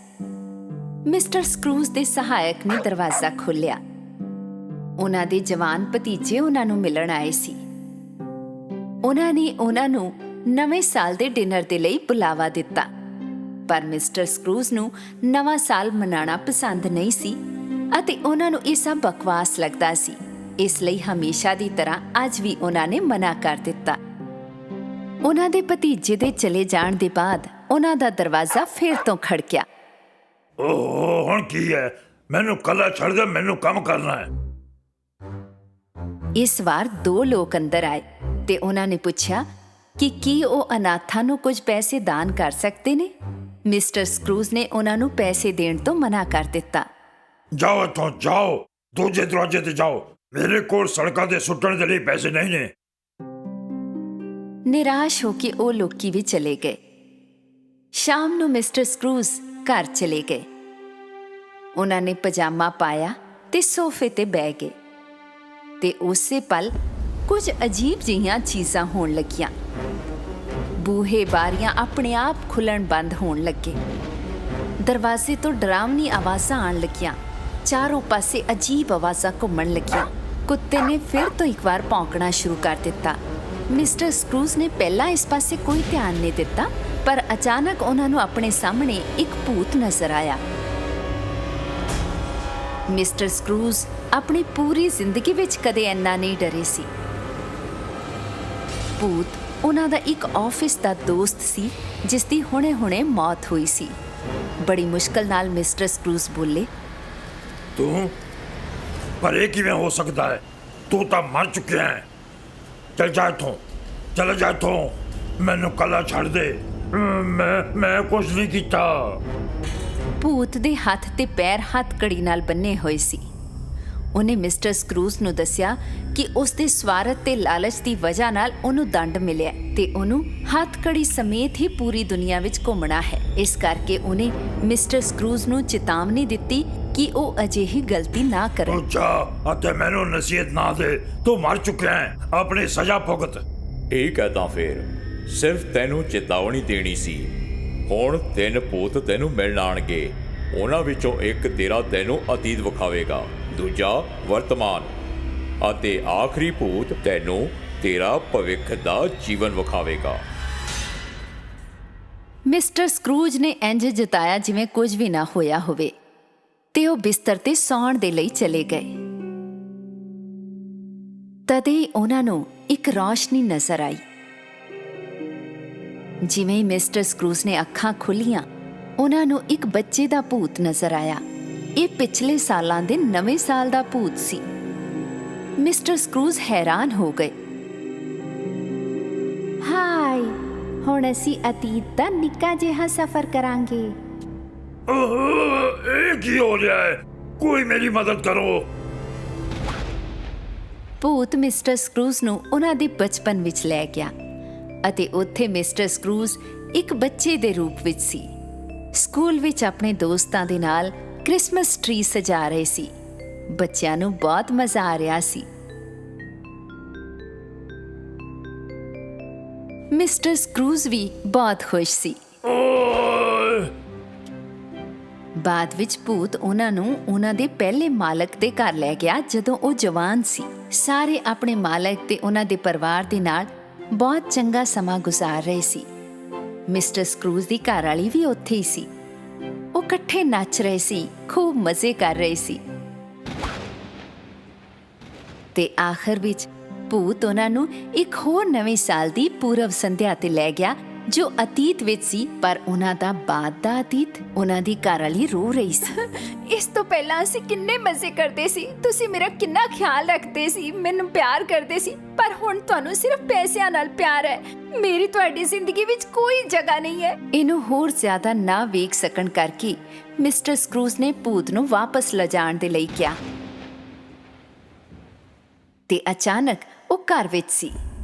ਮਿਸਟਰ ਸਕਰੂਜ ਦੇ ਸਹਾਇਕ ਨੇ ਦਰਵਾਜ਼ਾ ਖੋਲ੍ਹਿਆ। ਉਹਨਾਂ ਦੇ ਜਵਾਨ ਭਤੀਜੇ ਉਹਨਾਂ ਨੂੰ ਮਿਲਣ ਆਏ ਸੀ। ਉਹਨਾਂ ਨੇ ਉਹਨਾਂ ਨੂੰ ਨਵੇਂ ਸਾਲ ਦੇ ਡਿਨਰ ਦੇ ਲਈ ਬੁਲਾਵਾ ਦਿੱਤਾ, ਪਰ ਮਿਸਟਰ ਸਕਰੂਜ ਨੂੰ ਨਵਾਂ ਸਾਲ ਮਨਾਉਣਾ ਪਸੰਦ ਨਹੀਂ ਸੀ ਅਤੇ ਉਹਨਾਂ ਨੂੰ ਇਹ ਸਭ ਬਕਵਾਸ ਲੱਗਦਾ ਸੀ। ਇਸ ਲਈ ਹਮੇਸ਼ਾ ਦੀ ਤਰ੍ਹਾਂ ਅੱਜ ਵੀ ਉਹਨਾਂ ਨੇ ਮਨਾ ਕਰ ਦਿੱਤਾ। ਉਹਨਾਂ ਦੇ ਭਤੀਜੇ ਦੇ ਚਲੇ ਜਾਣ ਦੇ ਬਾਅਦ ਉਹਨਾਂ ਦਾ ਦਰਵਾਜ਼ਾ ਫਿਰ ਤੋਂ ਖੜਕਿਆ। ਓਹ, ਹੁਣ ਕੀ ਹੈ? ਮੈਨੂੰ ਕੱਲਾ ਛੱਡ ਦੇ, ਮੈਨੂੰ ਕੰਮ ਕਰਨਾ ਹੈ। ਇਸ ਵਾਰ 2 ਲੋਕ ਅੰਦਰ ਆਏ ਤੇ ਉਹਨਾਂ ਨੇ ਪੁੱਛਿਆ ਕਿ ਕੀ ਉਹ ਅਨਾਥਾਂ ਨੂੰ ਕੁਝ ਪੈਸੇ ਦਾਨ ਕਰ ਸਕਦੇ ਨੇ। ਮਿਸਟਰ ਸਕਰੂਜ ਨੇ ਉਹਨਾਂ ਨੂੰ ਪੈਸੇ ਦੇਣ ਤੋਂ ਮਨਾ ਕਰ ਦਿੱਤਾ। ਜਾਓ ਇੱਥੋਂ, ਜਾਓ, ਦੂਜੇ ਦਰਵਾਜ਼ੇ ਤੇ ਜਾਓ। ਮੇਰੇ ਕੋਲ ਸੜਕਾਂ ਤੇ ਸੁੱਟਣ ਦੇ ਲਈ ਪੈਸੇ ਨਹੀਂ ਨੇ। ਨਿਰਾਸ਼ ਹੋ ਕੇ ਉਹ ਲੋਕੀ ਵੀ ਚਲੇ ਗਏ। ਸ਼ਾਮ ਨੂੰ ਮਿਸਟਰ ਸਕਰੂਜ ਘਰ ਚਲੇ ਗਏ। ਉਹਨਾਂ ਨੇ ਪਜਾਮਾ ਪਾਇਆ ਤੇ ਸੋਫੇ ਤੇ ਬਹਿ ਗਏ ਤੇ ਉਸੇ ਪਲ ਕੁਝ ਅਜੀਬ ਜਿਹੀਆਂ ਚੀਜ਼ਾਂ ਹੋਣ ਲੱਗੀਆਂ। ਬੂਹੇ ਬਾਰੀਆਂ ਆਪਣੇ ਆਪ ਖੁੱਲਣ ਬੰਦ ਹੋਣ ਲੱਗੇ। ਦਰਵਾਜ਼ੇ ਤੋਂ ਡਰਾਵਨੀ ਆਵਾਜ਼ਾਂ ਆਉਣ ਲੱਗੀਆਂ। ਚਾਰੋਂ ਪਾਸੇ ਅਜੀਬ ਆਵਾਜ਼ਾਂ ਘੁੰਮਣ ਲੱਗੀਆਂ। ਕੁੱਤੇ ਨੇ ਫਿਰ ਤੋਂ ਇੱਕ ਵਾਰ ਭੌਂਕਣਾ ਸ਼ੁਰੂ ਕਰ ਦਿੱਤਾ। ਮਿਸਟਰ ਸਕਰੂਜ ਨੇ ਪਹਿਲਾਂ ਇਸ ਪਾਸੇ ਕੋਈ ਧਿਆਨ ਨਹੀਂ ਦਿੱਤਾ, ਪਰ ਅਚਾਨਕ ਉਹਨਾਂ ਨੂੰ ਆਪਣੇ ਸਾਹਮਣੇ ਇੱਕ ਭੂਤ ਨਜ਼ਰ ਆਇਆ। ਮਿਸਟਰ ਸਕਰੂਜ ਆਪਣੀ ਪੂਰੀ ਜ਼ਿੰਦਗੀ ਵਿੱਚ ਕਦੇ ਇੰਨਾ ਨਹੀਂ ਡਰੇ ਸੀ। ਭੂਤ ਉਹਨਾਂ ਦਾ ਇੱਕ ਆਫਿਸ ਦਾ ਦੋਸਤ ਸੀ ਜਿਸ ਦੀ ਹੁਣੇ-ਹੁਣੇ ਮੌਤ ਹੋਈ ਸੀ। ਬੜੀ ਮੁਸ਼ਕਲ ਨਾਲ ਮਿਸਟਰ ਸਕਰੂਜ ਬੋਲੇ, ਤੂੰ? ਪਰ ਇਹ ਕਿਵੇਂ ਹੋ ਸਕਦਾ ਹੈ? ਤੂੰ ਤਾਂ ਮਰ ਚੁੱਕਿਆ ਹੈ। ਚਲ ਜਾ ਇੱਥੋਂ, ਚਲ ਜਾ ਇੱਥੋਂ। ਮੈਨੂੰ ਕੱਲਾ ਛੱਡ ਦੇ। ਮੈਂ ਕੁਝ ਨਹੀਂ ਕੀਤਾ। ਭੂਤ ਦੇ ਹੱਥ ਤੇ ਪੈਰ ਹੱਥਕੜੀ ਨਾਲ ਬੰਨੇ ਹੋਏ ਸੀ। ਉਹਨੇ ਮਿਸਟਰ ਸਕਰੂਜ ਨੂੰ ਦੱਸਿਆ ਕਿ ਉਸ ਦੇ ਸਵਾਰਥ ਤੇ ਲਾਲਚ ਦੀ ਵਜ੍ਹਾ ਨਾਲ ਉਹਨੂੰ ਦੰਡ ਮਿਲਿਆ ਤੇ ਉਹਨੂੰ ਹੱਥਕੜੀ ਸਮੇਤ ਹੀ ਪੂਰੀ ਦੁਨੀਆ ਵਿੱਚ ਘੁੰਮਣਾ ਹੈ। ਇਸ ਕਰਕੇ ਉਹਨੇ ਮਿਸਟਰ ਸਕਰੂਜ ਨੂੰ ਚੇਤਾਵਨੀ ਦਿੱਤੀ ਕਿ ਉਹ ਅਜਿਹੀ ਗਲਤੀ ਨਾ ਕਰੇ। ਤੂੰ ਜਾ ਅਤੇ ਮੈਨੂੰ ਨਸੀਹਤ ਨਾ ਦੇ। ਤੂੰ ਮਰ ਚੁੱਕਿਆ ਹੈ। ਆਪਣੀ ਸਜ਼ਾ ਭੁਗਤ। ਠੀਕ ਹੈ ਤਾਂ ਫੇਰ ਸਿਰਫ ਤੈਨੂੰ ਚੇਤਾਵਨੀ ਦੇਣੀ ਸੀ। ਹੁਣ 3 ਭੂਤ ਤੈਨੂੰ ਮਿਲਣ ਆਣਗੇ। ਉਹਨਾਂ ਵਿੱਚੋਂ ਇੱਕ ਤੇਰਾ ਤੈਨੂੰ ਅਤੀਤ ਵਿਖਾਵੇਗਾ, ਦੂਜਾ ਵਰਤਮਾਨ ਅਤੇ ਆਖਰੀ ਭੂਤ ਤੈਨੂੰ ਤੇਰਾ ਭਵਿੱਖ ਦਾ ਜੀਵਨ ਵਿਖਾਵੇਗਾ। ਮਿਸਟਰ ਸਕਰੂਜ ਨੇ ਇੰਝ ਜਤਾਇਆ ਜਿਵੇਂ ਕੁਝ ਵੀ ਨਾ ਹੋਇਆ ਹੋਵੇ ਤੇ ਉਹ ਬਿਸਤਰ ਤੇ ਸੌਣ ਦੇ ਲਈ ਚਲੇ ਗਏ। ਤਦੇ ਹੀ ਉਹਨਾਂ ਨੂੰ ਇੱਕ ਰੌਸ਼ਨੀ ਨਜ਼ਰ ਆਈ। ਜਿਵੇਂ ਹੀ ਮਿਸਟਰ ਸਕਰੂਜ ਨੇ ਅੱਖਾਂ ਖੋਲ੍ਹੀਆਂ, ਉਹਨਾਂ ਨੂੰ ਇੱਕ ਬੱਚੇ ਦਾ ਭੂਤ ਨਜ਼ਰ ਆਇਆ। ਇਹ ਪਿਛਲੇ ਸਾਲਾਂ ਦੇ ਨਵੇਂ ਸਾਲ ਦਾ ਭੂਤ ਸੀ। ਮਿਸਟਰ ਸਕਰੂਜ ਹੈਰਾਨ ਹੋ ਗਏ। ਹਾਏ, ਹੁਣ ਅਸੀਂ ਅਤੀਤ ਦਾ ਨਿੱਕਾ ਜਿਹਾ ਸਫ਼ਰ ਕਰਾਂਗੇ। ਇਹ ਕੀ ਹੋ ਰਿਹਾ ਹੈ? ਕੋਈ ਮੇਰੀ ਮਦਦ ਕਰੋ। ਭੂਤ ਮਿਸਟਰ ਸਕਰੂਜ ਨੂੰ ਉਹਨਾਂ ਦੇ ਬਚਪਨ ਵਿੱਚ ਲੈ ਗਿਆ ਅਤੇ ਉੱਥੇ ਮਿਸਟਰ ਸਕਰੂਜ ਇੱਕ ਬੱਚੇ ਦੇ ਰੂਪ ਵਿੱਚ ਸੀ। ਸਕੂਲ ਵਿੱਚ ਆਪਣੇ ਦੋਸਤਾਂ ਦੇ ਨਾਲ ਕ੍ਰਿਸਮਸ ਟਰੀ ਸਜਾ ਰਹੇ ਸੀ। ਬੱਚਿਆਂ ਨੂੰ ਬਹੁਤ ਮਜ਼ਾ ਆ ਰਿਹਾ ਸੀ। ਮਿਸਟਰ ਸਕਰੂਜ ਵੀ ਬਹੁਤ ਖੁਸ਼ ਸੀ। ਬਾਅਦ ਵਿੱਚ ਭੂਤ ਉਹਨਾਂ ਨੂੰ ਉਹਨਾਂ ਦੇ ਪਹਿਲੇ ਮਾਲਕ ਦੇ ਘਰ ਲੈ ਗਿਆ ਜਦੋਂ ਉਹ ਜਵਾਨ ਸੀ। ਸਾਰੇ ਆਪਣੇ ਮਾਲਕ ਤੇ ਉਹਨਾਂ ਦੇ ਪਰਿਵਾਰ ਦੇ ਨਾਲ ਬਹੁਤ ਚੰਗਾ ਸਮਾਂ ਗੁਜ਼ਾਰ ਰਹੇ ਸੀ। ਮਿਸਟਰ ਸਕਰੂਜ ਦੀ ਘਰਵਾਲੀ ਵੀ ਉੱਥੇ ਹੀ ਸੀ। ਉਹ ਇਕੱਠੇ ਨੱਚ ਰਹੇ ਸੀ, ਖੂਬ ਮਜ਼ੇ ਕਰ ਰਹੇ ਸੀ ਤੇ ਆਖਰ ਵਿੱਚ ਭੂਤ ਉਹਨਾਂ ਨੂੰ ਇੱਕ ਹੋਰ ਨਵੇਂ ਸਾਲ ਦੀ ਪੂਰਵ ਸੰਧਿਆ ਤੇ ਲੈ ਗਿਆ ਜੋ ਅਤੀਤ ਵਿੱਚ ਸੀ, ਪਰ ਉਹਨਾਂ ਦਾ ਬਾਅਦ ਦਾ ਅਤੀਤ। ਉਹਨਾਂ ਦੀ ਘਰ ਵਾਲੀ ਰੋ ਰਹੀ ਸੀ। ਇਸ ਤੋਂ ਪਹਿਲਾਂ ਅਸੀਂ ਕਿੰਨੇ ਮਜ਼ੇ ਕਰਦੇ ਸੀ, ਤੁਸੀਂ ਮੇਰਾ ਕਿੰਨਾ ਖਿਆਲ ਰੱਖਦੇ ਸੀ, ਮੈਨੂੰ ਪਿਆਰ ਕਰਦੇ ਸੀ, ਪਰ ਹੁਣ ਤੁਹਾਨੂੰ ਸਿਰਫ ਪੈਸਿਆਂ ਨਾਲ ਪਿਆਰ ਹੈ। ਮੇਰੀ ਤੁਹਾਡੀ ਜ਼ਿੰਦਗੀ ਵਿੱਚ ਕੋਈ ਜਗ੍ਹਾ ਨਹੀਂ ਹੈ। ਇਹਨੂੰ ਹੋਰ ਜ਼ਿਆਦਾ ਨਾ ਵੇਖ ਸਕਣ ਕਰਕੇ ਮਿਸਟਰ ਸਕਰੂਜ ਨੇ ਭੂਤ ਨੂੰ ਵਾਪਸ ਲਿਜਾਣ ਦੇ ਲਈ ਕਿਹਾ ਤੇ ਅਚਾਨਕ ਉਹ ਘਰ ਵਿੱਚ ਸੀ।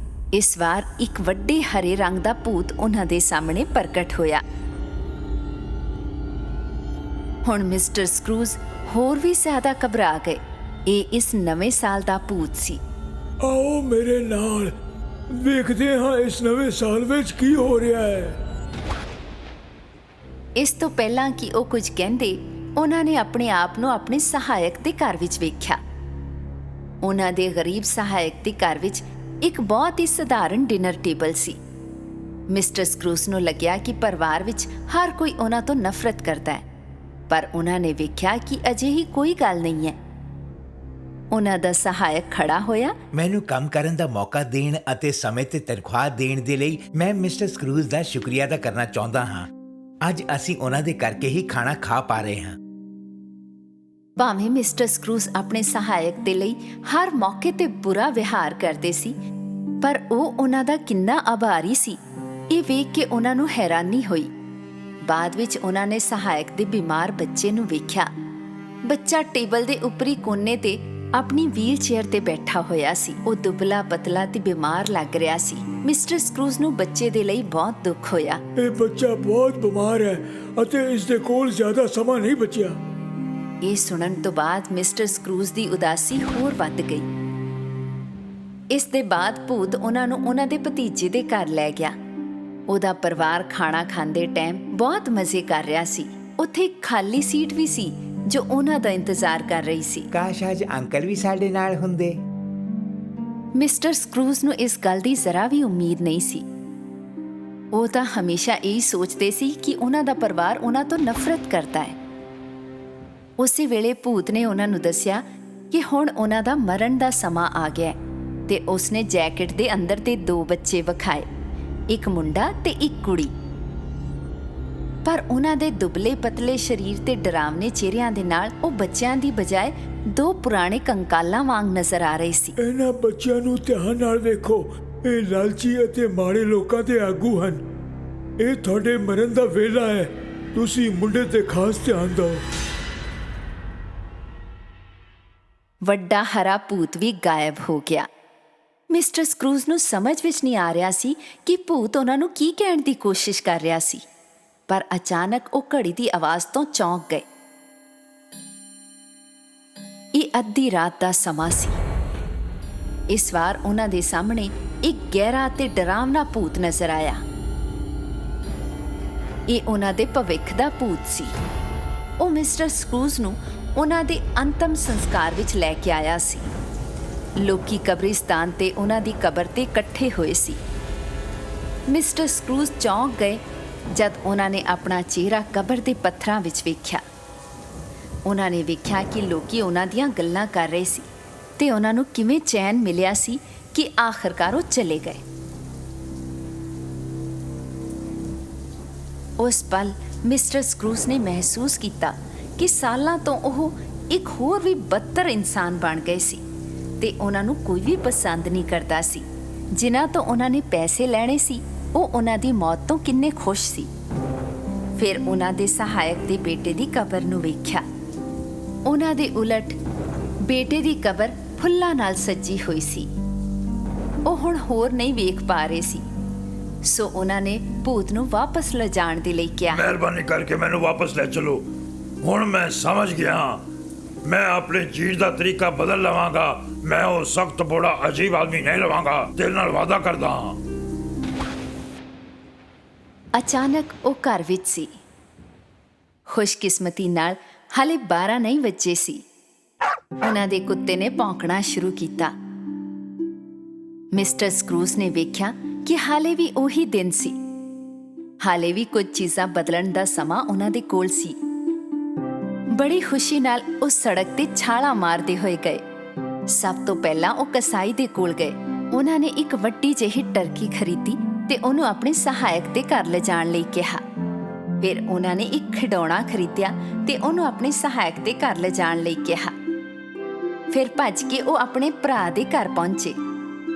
ਇਸ ਵਾਰ ਇੱਕ ਵੱਡੇ ਹਰੇ ਰੰਗ ਦਾ ਭੂਤ ਉਹਨਾਂ ਦੇ ਸਾਹਮਣੇ ਪ੍ਰਗਟ ਹੋਇਆ। ਹੁਣ ਮਿਸਟਰ ਸਕਰੂਜ ਹੋਰ ਵੀ ਜ਼ਿਆਦਾ ਘਬਰਾ ਗਏ। ਇਹ ਇਸ ਨਵੇਂ ਸਾਲ ਦਾ ਭੂਤ ਸੀ। ਆਓ ਮੇਰੇ ਨਾਲ ਵੇਖਦੇ ਹਾਂ ਇਸ ਨਵੇਂ ਸਾਲ ਵਿੱਚ ਕੀ ਹੋ ਰਿਹਾ ਹੈ। ਇਸ ਤੋਂ ਪਹਿਲਾਂ ਕਿ ਉਹ ਕੁਝ ਕਹਿੰਦੇ, ਉਹਨਾਂ ਨੇ ਆਪਣੇ ਆਪ ਨੂੰ ਆਪਣੇ ਸਹਾਇਕ ਦੇ ਘਰ ਵਿੱਚ ਵੇਖਿਆ। ਉਹਨਾਂ ਦੇ ਗਰੀਬ ਸਹਾਇਕ ਦੇ ਘਰ ਵਿੱਚ ਇੱਕ ਬਹੁਤ ਹੀ ਸਧਾਰਨ ਡਿਨਰ ਟੇਬਲ ਸੀ। ਮਿਸਟਰ ਸਕਰੂਜ ਨੂੰ ਲੱਗਿਆ ਕਿ ਪਰਿਵਾਰ ਵਿੱਚ ਹਰ ਕੋਈ ਉਹਨਾਂ ਤੋਂ ਨਫ਼ਰਤ ਕਰਦਾ ਹੈ, ਪਰ ਉਹਨਾਂ ਨੇ ਵੇਖਿਆ ਕਿ ਅਜਿਹੀ ਕੋਈ ਗੱਲ ਨਹੀਂ ਹੈ। ਉਹਨਾਂ ਦਾ ਸਹਾਇਕ ਖੜਾ ਹੋਇਆ। ਮੈਨੂੰ ਕੰਮ ਕਰਨ ਦਾ ਮੌਕਾ ਦੇਣ ਅਤੇ ਸਮੇਂ ਤੇ ਤਨਖਾਹ ਦੇਣ ਦੇ ਲਈ ਮੈਂ ਮਿਸਟਰ ਸਕਰੂਜ ਦਾ ਸ਼ੁਕਰੀਆ ਅਦਾ ਕਰਨਾ ਚਾਹੁੰਦਾ ਹਾਂ। ਅੱਜ ਅਸੀਂ ਉਹਨਾਂ ਦੇ ਕਰਕੇ ਹੀ ਖਾਣਾ ਖਾ ਪਾ ਰਹੇ ਹਾਂ। ਭਾਵੇਂ ਮਿਸਟਰ ਸਕਰੂਜ ਆਪਣੇ ਸਹਾਇਕ ਦੇ ਲਈ ਹਰ ਮੌਕੇ ਤੇ ਬੁਰਾ ਵਿਹਾਰ ਕਰਦੇ ਸੀ, ਪਰ ਉਹ ਉਹਨਾਂ ਦਾ ਕਿੰਨਾ ਆਭਾਰੀ ਸੀ, ਇਹ ਵੇਖ ਕੇ ਉਹਨਾਂ ਨੂੰ ਹੈਰਾਨੀ ਹੋਈ। ਬਾਅਦ ਵਿੱਚ ਉਹਨਾਂ ਨੇ ਸਹਾਇਕ ਦੇ ਬਿਮਾਰ ਬੱਚੇ ਨੂੰ ਵੇਖਿਆ। ਬੱਚਾ ਟੇਬਲ ਦੇ ਉੱਪਰੀ ਕੋਨੇ ਤੇ ਆਪਣੀ ਵੀਲ ਚੇਅਰ ਤੇ ਬੈਠਾ ਹੋਇਆ ਸੀ। ਉਹ ਦੁਬਲਾ ਪਤਲਾ ਤੇ ਬਿਮਾਰ ਲੱਗ ਰਿਹਾ ਸੀ। ਮਿਸਟਰ ਸਕਰੂਜ ਨੂੰ ਬੱਚੇ ਦੇ ਲਈ ਬਹੁਤ ਦੁੱਖ ਹੋਇਆ। ਇਹ ਬੱਚਾ ਬਹੁਤ ਬਿਮਾਰ ਹੈ ਅਤੇ ਇਸ ਦੇ ਕੋਲ ਜ਼ਿਆਦਾ ਸਮਾਂ ਨਹੀਂ ਬਚਿਆ। ਇਹ ਸੁਣਨ ਤੋਂ ਬਾਅਦ ਮਿਸਟਰ ਸਕਰੂਜ ਦੀ ਉਦਾਸੀ ਹੋਰ ਵੱਧ ਗਈ। ਇਸ ਦੇ ਬਾਅਦ ਭੂਤ ਉਹਨਾਂ ਨੂੰ ਉਹਨਾਂ ਦੇ ਭਤੀਜੇ ਦੇ ਘਰ ਲੈ ਗਿਆ। ਉਹਦਾ ਪਰਿਵਾਰ ਖਾਣਾ ਖਾਂਦੇ ਟਾਈਮ ਬਹੁਤ ਮਜ਼ੇ ਕਰ ਰਿਹਾ ਸੀ। ਉੱਥੇ ਇੱਕ ਖਾਲੀ ਸੀਟ ਵੀ ਸੀ ਜੋ ਉਹਨਾਂ ਦਾ ਇੰਤਜ਼ਾਰ ਕਰ ਰਹੀ ਸੀ। ਕਾਸ਼ ਅੱਜ ਅੰਕਲ ਵੀ ਸਾਡੇ ਨਾਲ ਹੁੰਦੇ। ਮਿਸਟਰ ਸਕਰੂਜ ਨੂੰ ਇਸ ਗੱਲ ਦੀ ਜ਼ਰਾ ਵੀ ਉਮੀਦ ਨਹੀਂ ਸੀ। ਉਹ ਤਾਂ ਹਮੇਸ਼ਾ ਇਹੀ ਸੋਚਦੇ ਸੀ ਕਿ ਉਹਨਾਂ ਦਾ ਪਰਿਵਾਰ ਉਹਨਾਂ ਤੋਂ ਨਫ਼ਰਤ ਕਰਦਾ ਹੈ। ਉਸੇ ਵੇਲੇ ਭੂਤ ਨੇ ਉਹਨਾਂ ਨੂੰ ਦੱਸਿਆ ਕਿ ਹੁਣ ਉਹਨਾਂ ਦਾ ਮਰਨ ਦਾ ਸਮਾਂ ਆ ਗਿਆ ਤੇ ਉਸਨੇ ਜੈਕਟ ਦੇ ਅੰਦਰ ਦੇ 2 ਬੱਚੇ ਵਿਖਾਏ, ਇੱਕ ਮੁੰਡਾ ਤੇ ਇੱਕ ਕੁੜੀ। ਪਰ ਉਹਨਾਂ ਦੇ ਦੁਬਲੇ ਪਤਲੇ ਸਰੀਰ ਤੇ ਡਰਾਵਨੇ ਚਿਹਰਿਆਂ ਦੇ ਨਾਲ ਉਹ ਬੱਚਿਆਂ ਦੀ ਬਜਾਏ 2 ਪੁਰਾਣੇ ਕੰਕਾਲਾਂ ਵਾਂਗ ਨਜ਼ਰ ਆ ਰਹੇ ਸੀ। ਇਹਨਾਂ ਬੱਚਿਆਂ ਨੂੰ ਧਿਆਨ ਨਾਲ ਵੇਖੋ। ਇਹ ਲਾਲਚੀ ਅਤੇ ਮਾੜੇ ਲੋਕਾਂ ਦੇ ਆਗੂ ਹਨ। ਇਹ ਤੁਹਾਡੇ ਮਰਨ ਦਾ ਵੇਲਾ ਹੈ। ਤੁਸੀਂ ਮੁੰਡੇ ਤੇ ਖਾਸ ਧਿਆਨ ਦਿਓ। ਵੱਡਾ ਹਰਾ ਭੂਤ ਵੀ ਗਾਇਬ ਹੋ ਗਿਆ। ਮਿਸਟਰ ਸਕਰੂਜ ਨੂੰ ਸਮਝ ਵਿੱਚ ਨਹੀਂ ਆ ਰਿਹਾ ਸੀ ਕਿ ਭੂਤ ਉਹਨਾਂ ਨੂੰ ਕੀ ਕਹਿਣ ਦੀ ਕੋਸ਼ਿਸ਼ ਕਰ ਰਿਹਾ ਸੀ, ਪਰ ਅਚਾਨਕ ਉਹ ਘੜੀ ਦੀ ਆਵਾਜ਼ ਤੋਂ ਚੌਂਕ ਗਏ। ਇਹ ਅੱਧੀ ਰਾਤ ਦਾ ਸਮਾਂ ਸੀ। ਇਸ ਵਾਰ ਉਹਨਾਂ ਦੇ ਸਾਹਮਣੇ ਇੱਕ ਗਹਿਰਾ ਤੇ ਡਰਾਵਨਾ ਭੂਤ ਨਜ਼ਰ ਆਇਆ। ਇਹ ਉਹਨਾਂ ਦੇ ਭਵਿੱਖ ਦਾ ਭੂਤ ਸੀ। ਉਹ ਮਿਸਟਰ ਸਕਰੂਜ ਨੂੰ ਉਹਨਾਂ ਦੇ ਅੰਤਮ ਸੰਸਕਾਰ ਵਿੱਚ ਲੈ ਕੇ ਆਇਆ ਸੀ। ਲੋਕੀ ਕਬਰਿਸਤਾਨ ਤੇ ਉਹਨਾਂ ਦੀ ਕਬਰ ਤੇ ਇਕੱਠੇ ਹੋਏ ਸੀ। ਮਿਸਟਰ ਸਕਰੂਜ ਚੌਂਕ ਗਏ ਜਦ ਉਹਨਾਂ ਨੇ ਆਪਣਾ ਚਿਹਰਾ ਕਬਰ ਦੇ ਪੱਥਰਾਂ ਵਿੱਚ ਵੇਖਿਆ। ਉਹਨਾਂ ਨੇ ਵੇਖਿਆ ਕਿ ਲੋਕੀ ਉਹਨਾਂ ਦੀਆਂ ਗੱਲਾਂ ਕਰ ਰਹੇ ਸੀ ਤੇ ਉਹਨਾਂ ਨੂੰ ਕਿਵੇਂ ਚੈਨ ਮਿਲਿਆ ਸੀ ਕਿ ਆਖਰਕਾਰ ਉਹ ਚਲੇ ਗਏ। ਉਸ ਪਲ ਮਿਸਟਰ ਸਕਰੂਜ ਨੇ ਮਹਿਸੂਸ ਕੀਤਾ ਕਿ ਸਾਲਾਂ ਤੋਂ ਉਹ ਇੱਕ ਹੋਰ ਵੀ ਬਦਤਰ ਇਨਸਾਨ ਬਣ ਗਏ ਸੀ ਤੇ ਉਹਨਾਂ ਨੂੰ ਕੋਈ ਵੀ ਪਸੰਦ ਨਹੀਂ ਕਰਦਾ ਸੀ। ਜਿਨ੍ਹਾਂ ਤੋਂ ਉਹਨਾਂ ਨੇ ਪੈਸੇ ਲੈਣੇ ਸੀ, ਉਹ ਉਹਨਾਂ ਦੀ ਮੌਤ ਤੋਂ ਕਿੰਨੇ ਖੁਸ਼ ਸੀ। ਫਿਰ ਉਹਨਾਂ ਦੇ ਸਹਾਇਕ ਦੇ ਬੇਟੇ ਦੀ ਕਬਰ ਨੂੰ ਵੇਖਿਆ। ਉਹਨਾਂ ਦੇ ਉਲਟ ਬੇਟੇ ਦੀ ਕਬਰ ਫੁੱਲਾਂ ਨਾਲ ਸਜੀ ਹੋਈ ਸੀ। ਉਹ ਹੁਣ ਹੋਰ ਨਹੀਂ ਵੇਖ ਪਾ ਰਹੇ ਸੀ, ਸੋ ਉਹਨਾਂ ਨੇ ਭੂਤ ਨੂੰ ਵਾਪਸ ਲਿਜਾਣ ਦੇ ਲਈ ਕਿਹਾ। ਮਿਹਰਬਾਨੀ ਕਰਕੇ ਮੈਨੂੰ ਵਾਪਸ ਲੈ ਚਲੋ। ਹੁਣ ਮੈਂ ਸਮਝ ਗਿਆ। ਮੈਂ ਆਪਣੇ ਜੀਣ ਦਾ ਤਰੀਕਾ ਬਦਲ ਲਵਾਂਗਾ। ਮੈਂ ਉਹ ਸਖਤ ਬੋੜਾ ਅਜੀਬ ਆਦਮੀ ਨਹੀਂ ਲਵਾਂਗਾ। ਤੇਰੇ ਨਾਲ ਵਾਅਦਾ ਕਰਦਾ ਹਾਂ। ਅਚਾਨਕ ਉਹ ਘਰ ਵਿੱਚ ਸੀ। ਖੁਸ਼ਕਿਸਮਤੀ ਨਾਲ ਹਾਲੇ 12 ਨਹੀਂ ਵੱਜੇ ਸੀ। ਉਹਨਾਂ ਦੇ ਕੁੱਤੇ ਨੇ ਭੌਂਕਣਾ ਸ਼ੁਰੂ ਕੀਤਾ। ਮਿਸਟਰ ਸਕਰੂਜ ਨੇ ਵੇਖਿਆ ਕਿ ਹਾਲੇ ਵੀ ਉਹੀ ਦਿਨ ਸੀ। ਹਾਲੇ ਵੀ ਕੁਝ ਚੀਜ਼ਾਂ ਬਦਲਣ ਦਾ ਸਮਾਂ ਉਹਨਾਂ ਦੇ ਕੋਲ ਸੀ। ਬੜੀ ਖੁਸ਼ੀ ਨਾਲ ਉਹ ਸੜਕ ਤੇ ਛਾਲਾਂ ਮਾਰਦੇ ਹੋਏ ਗਏ। ਸਭ ਤੋਂ ਪਹਿਲਾਂ ਉਹ ਕਸਾਈ ਦੇ ਕੋਲ ਗਏ। ਉਹਨਾਂ ਨੇ ਇੱਕ ਵੱਡੀ ਜਿਹੀ ਟਰਕੀ ਖਰੀਦੀ ਤੇ ਉਹਨੂੰ ਆਪਣੇ ਸਹਾਇਕ ਦੇ ਘਰ ਲਿਜਾਣ ਲਈ ਕਿਹਾ। ਫਿਰ ਉਹਨਾਂ ਨੇ ਇੱਕ ਖਿਡੌਣਾ ਖਰੀਦਿਆ ਤੇ ਉਹਨੂੰ ਆਪਣੇ ਸਹਾਇਕ ਦੇ ਘਰ ਲਿਜਾਣ ਲਈ ਕਿਹਾ। ਫਿਰ ਭੱਜ ਕੇ ਉਹ ਆਪਣੇ ਭਰਾ ਦੇ ਘਰ ਪਹੁੰਚੇ।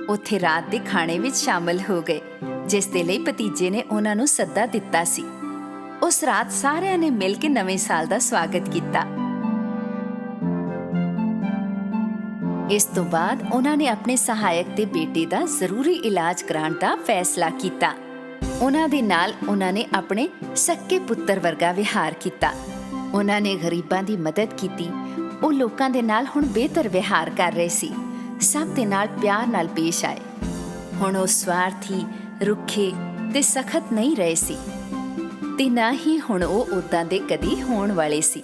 ਉੱਥੇ ਰਾਤ ਦੇ ਖਾਣੇ ਵਿੱਚ ਸ਼ਾਮਲ ਹੋ ਗਏ, ਜਿਸ ਦੇ ਲਈ ਭਤੀਜੇ ਨੇ ਉਹਨਾਂ ਨੂੰ ਸੱਦਾ ਦਿੱਤਾ ਸੀ। ਉਸ ਰਾਤ ਸਾਰਿਆਂ ਨੇ ਮਿਲ ਕੇ ਨਵੇਂ ਸਾਲ ਦਾ ਸਵਾਗਤ ਕੀਤਾ। ਇਸ ਤੋਂ ਬਾਅਦ ਉਹਨਾਂ ਨੇ ਆਪਣੇ ਸਹਾਇਕ ਦੇ ਬੇਟੇ ਦਾ ਜ਼ਰੂਰੀ ਇਲਾਜ ਕਰਾਉਣ ਦਾ ਫੈਸਲਾ ਕੀਤਾ। ਉਹਨਾਂ ਦੇ ਨਾਲ ਉਹਨਾਂ ਨੇ ਆਪਣੇ ਸੱਕੇ ਪੁੱਤਰ ਵਰਗਾ ਵਿਹਾਰ ਕੀਤਾ। ਉਹਨਾਂ ਨੇ ਗਰੀਬਾਂ ਦੀ ਮਦਦ ਕੀਤੀ। ਉਹ ਲੋਕਾਂ ਦੇ ਨਾਲ ਹੁਣ ਬਿਹਤਰ ਵਿਹਾਰ ਕਰ ਰਹੇ ਸੀ, ਸਭ ਦੇ ਨਾਲ ਪਿਆਰ ਨਾਲ ਪੇਸ਼ ਆਏ। ਹੁਣ ਉਹ ਸਵਾਰਥੀ, ਰੁੱਖੇ ਤੇ ਸਖਤ ਨਹੀਂ ਰਹੇ ਸੀ, ਤੇ ਨਾ ਹੀ ਹੁਣ ਉਹ ਉਦਾਂ ਦੇ ਕਦੀ ਹੋਣ ਵਾਲੇ ਸੀ।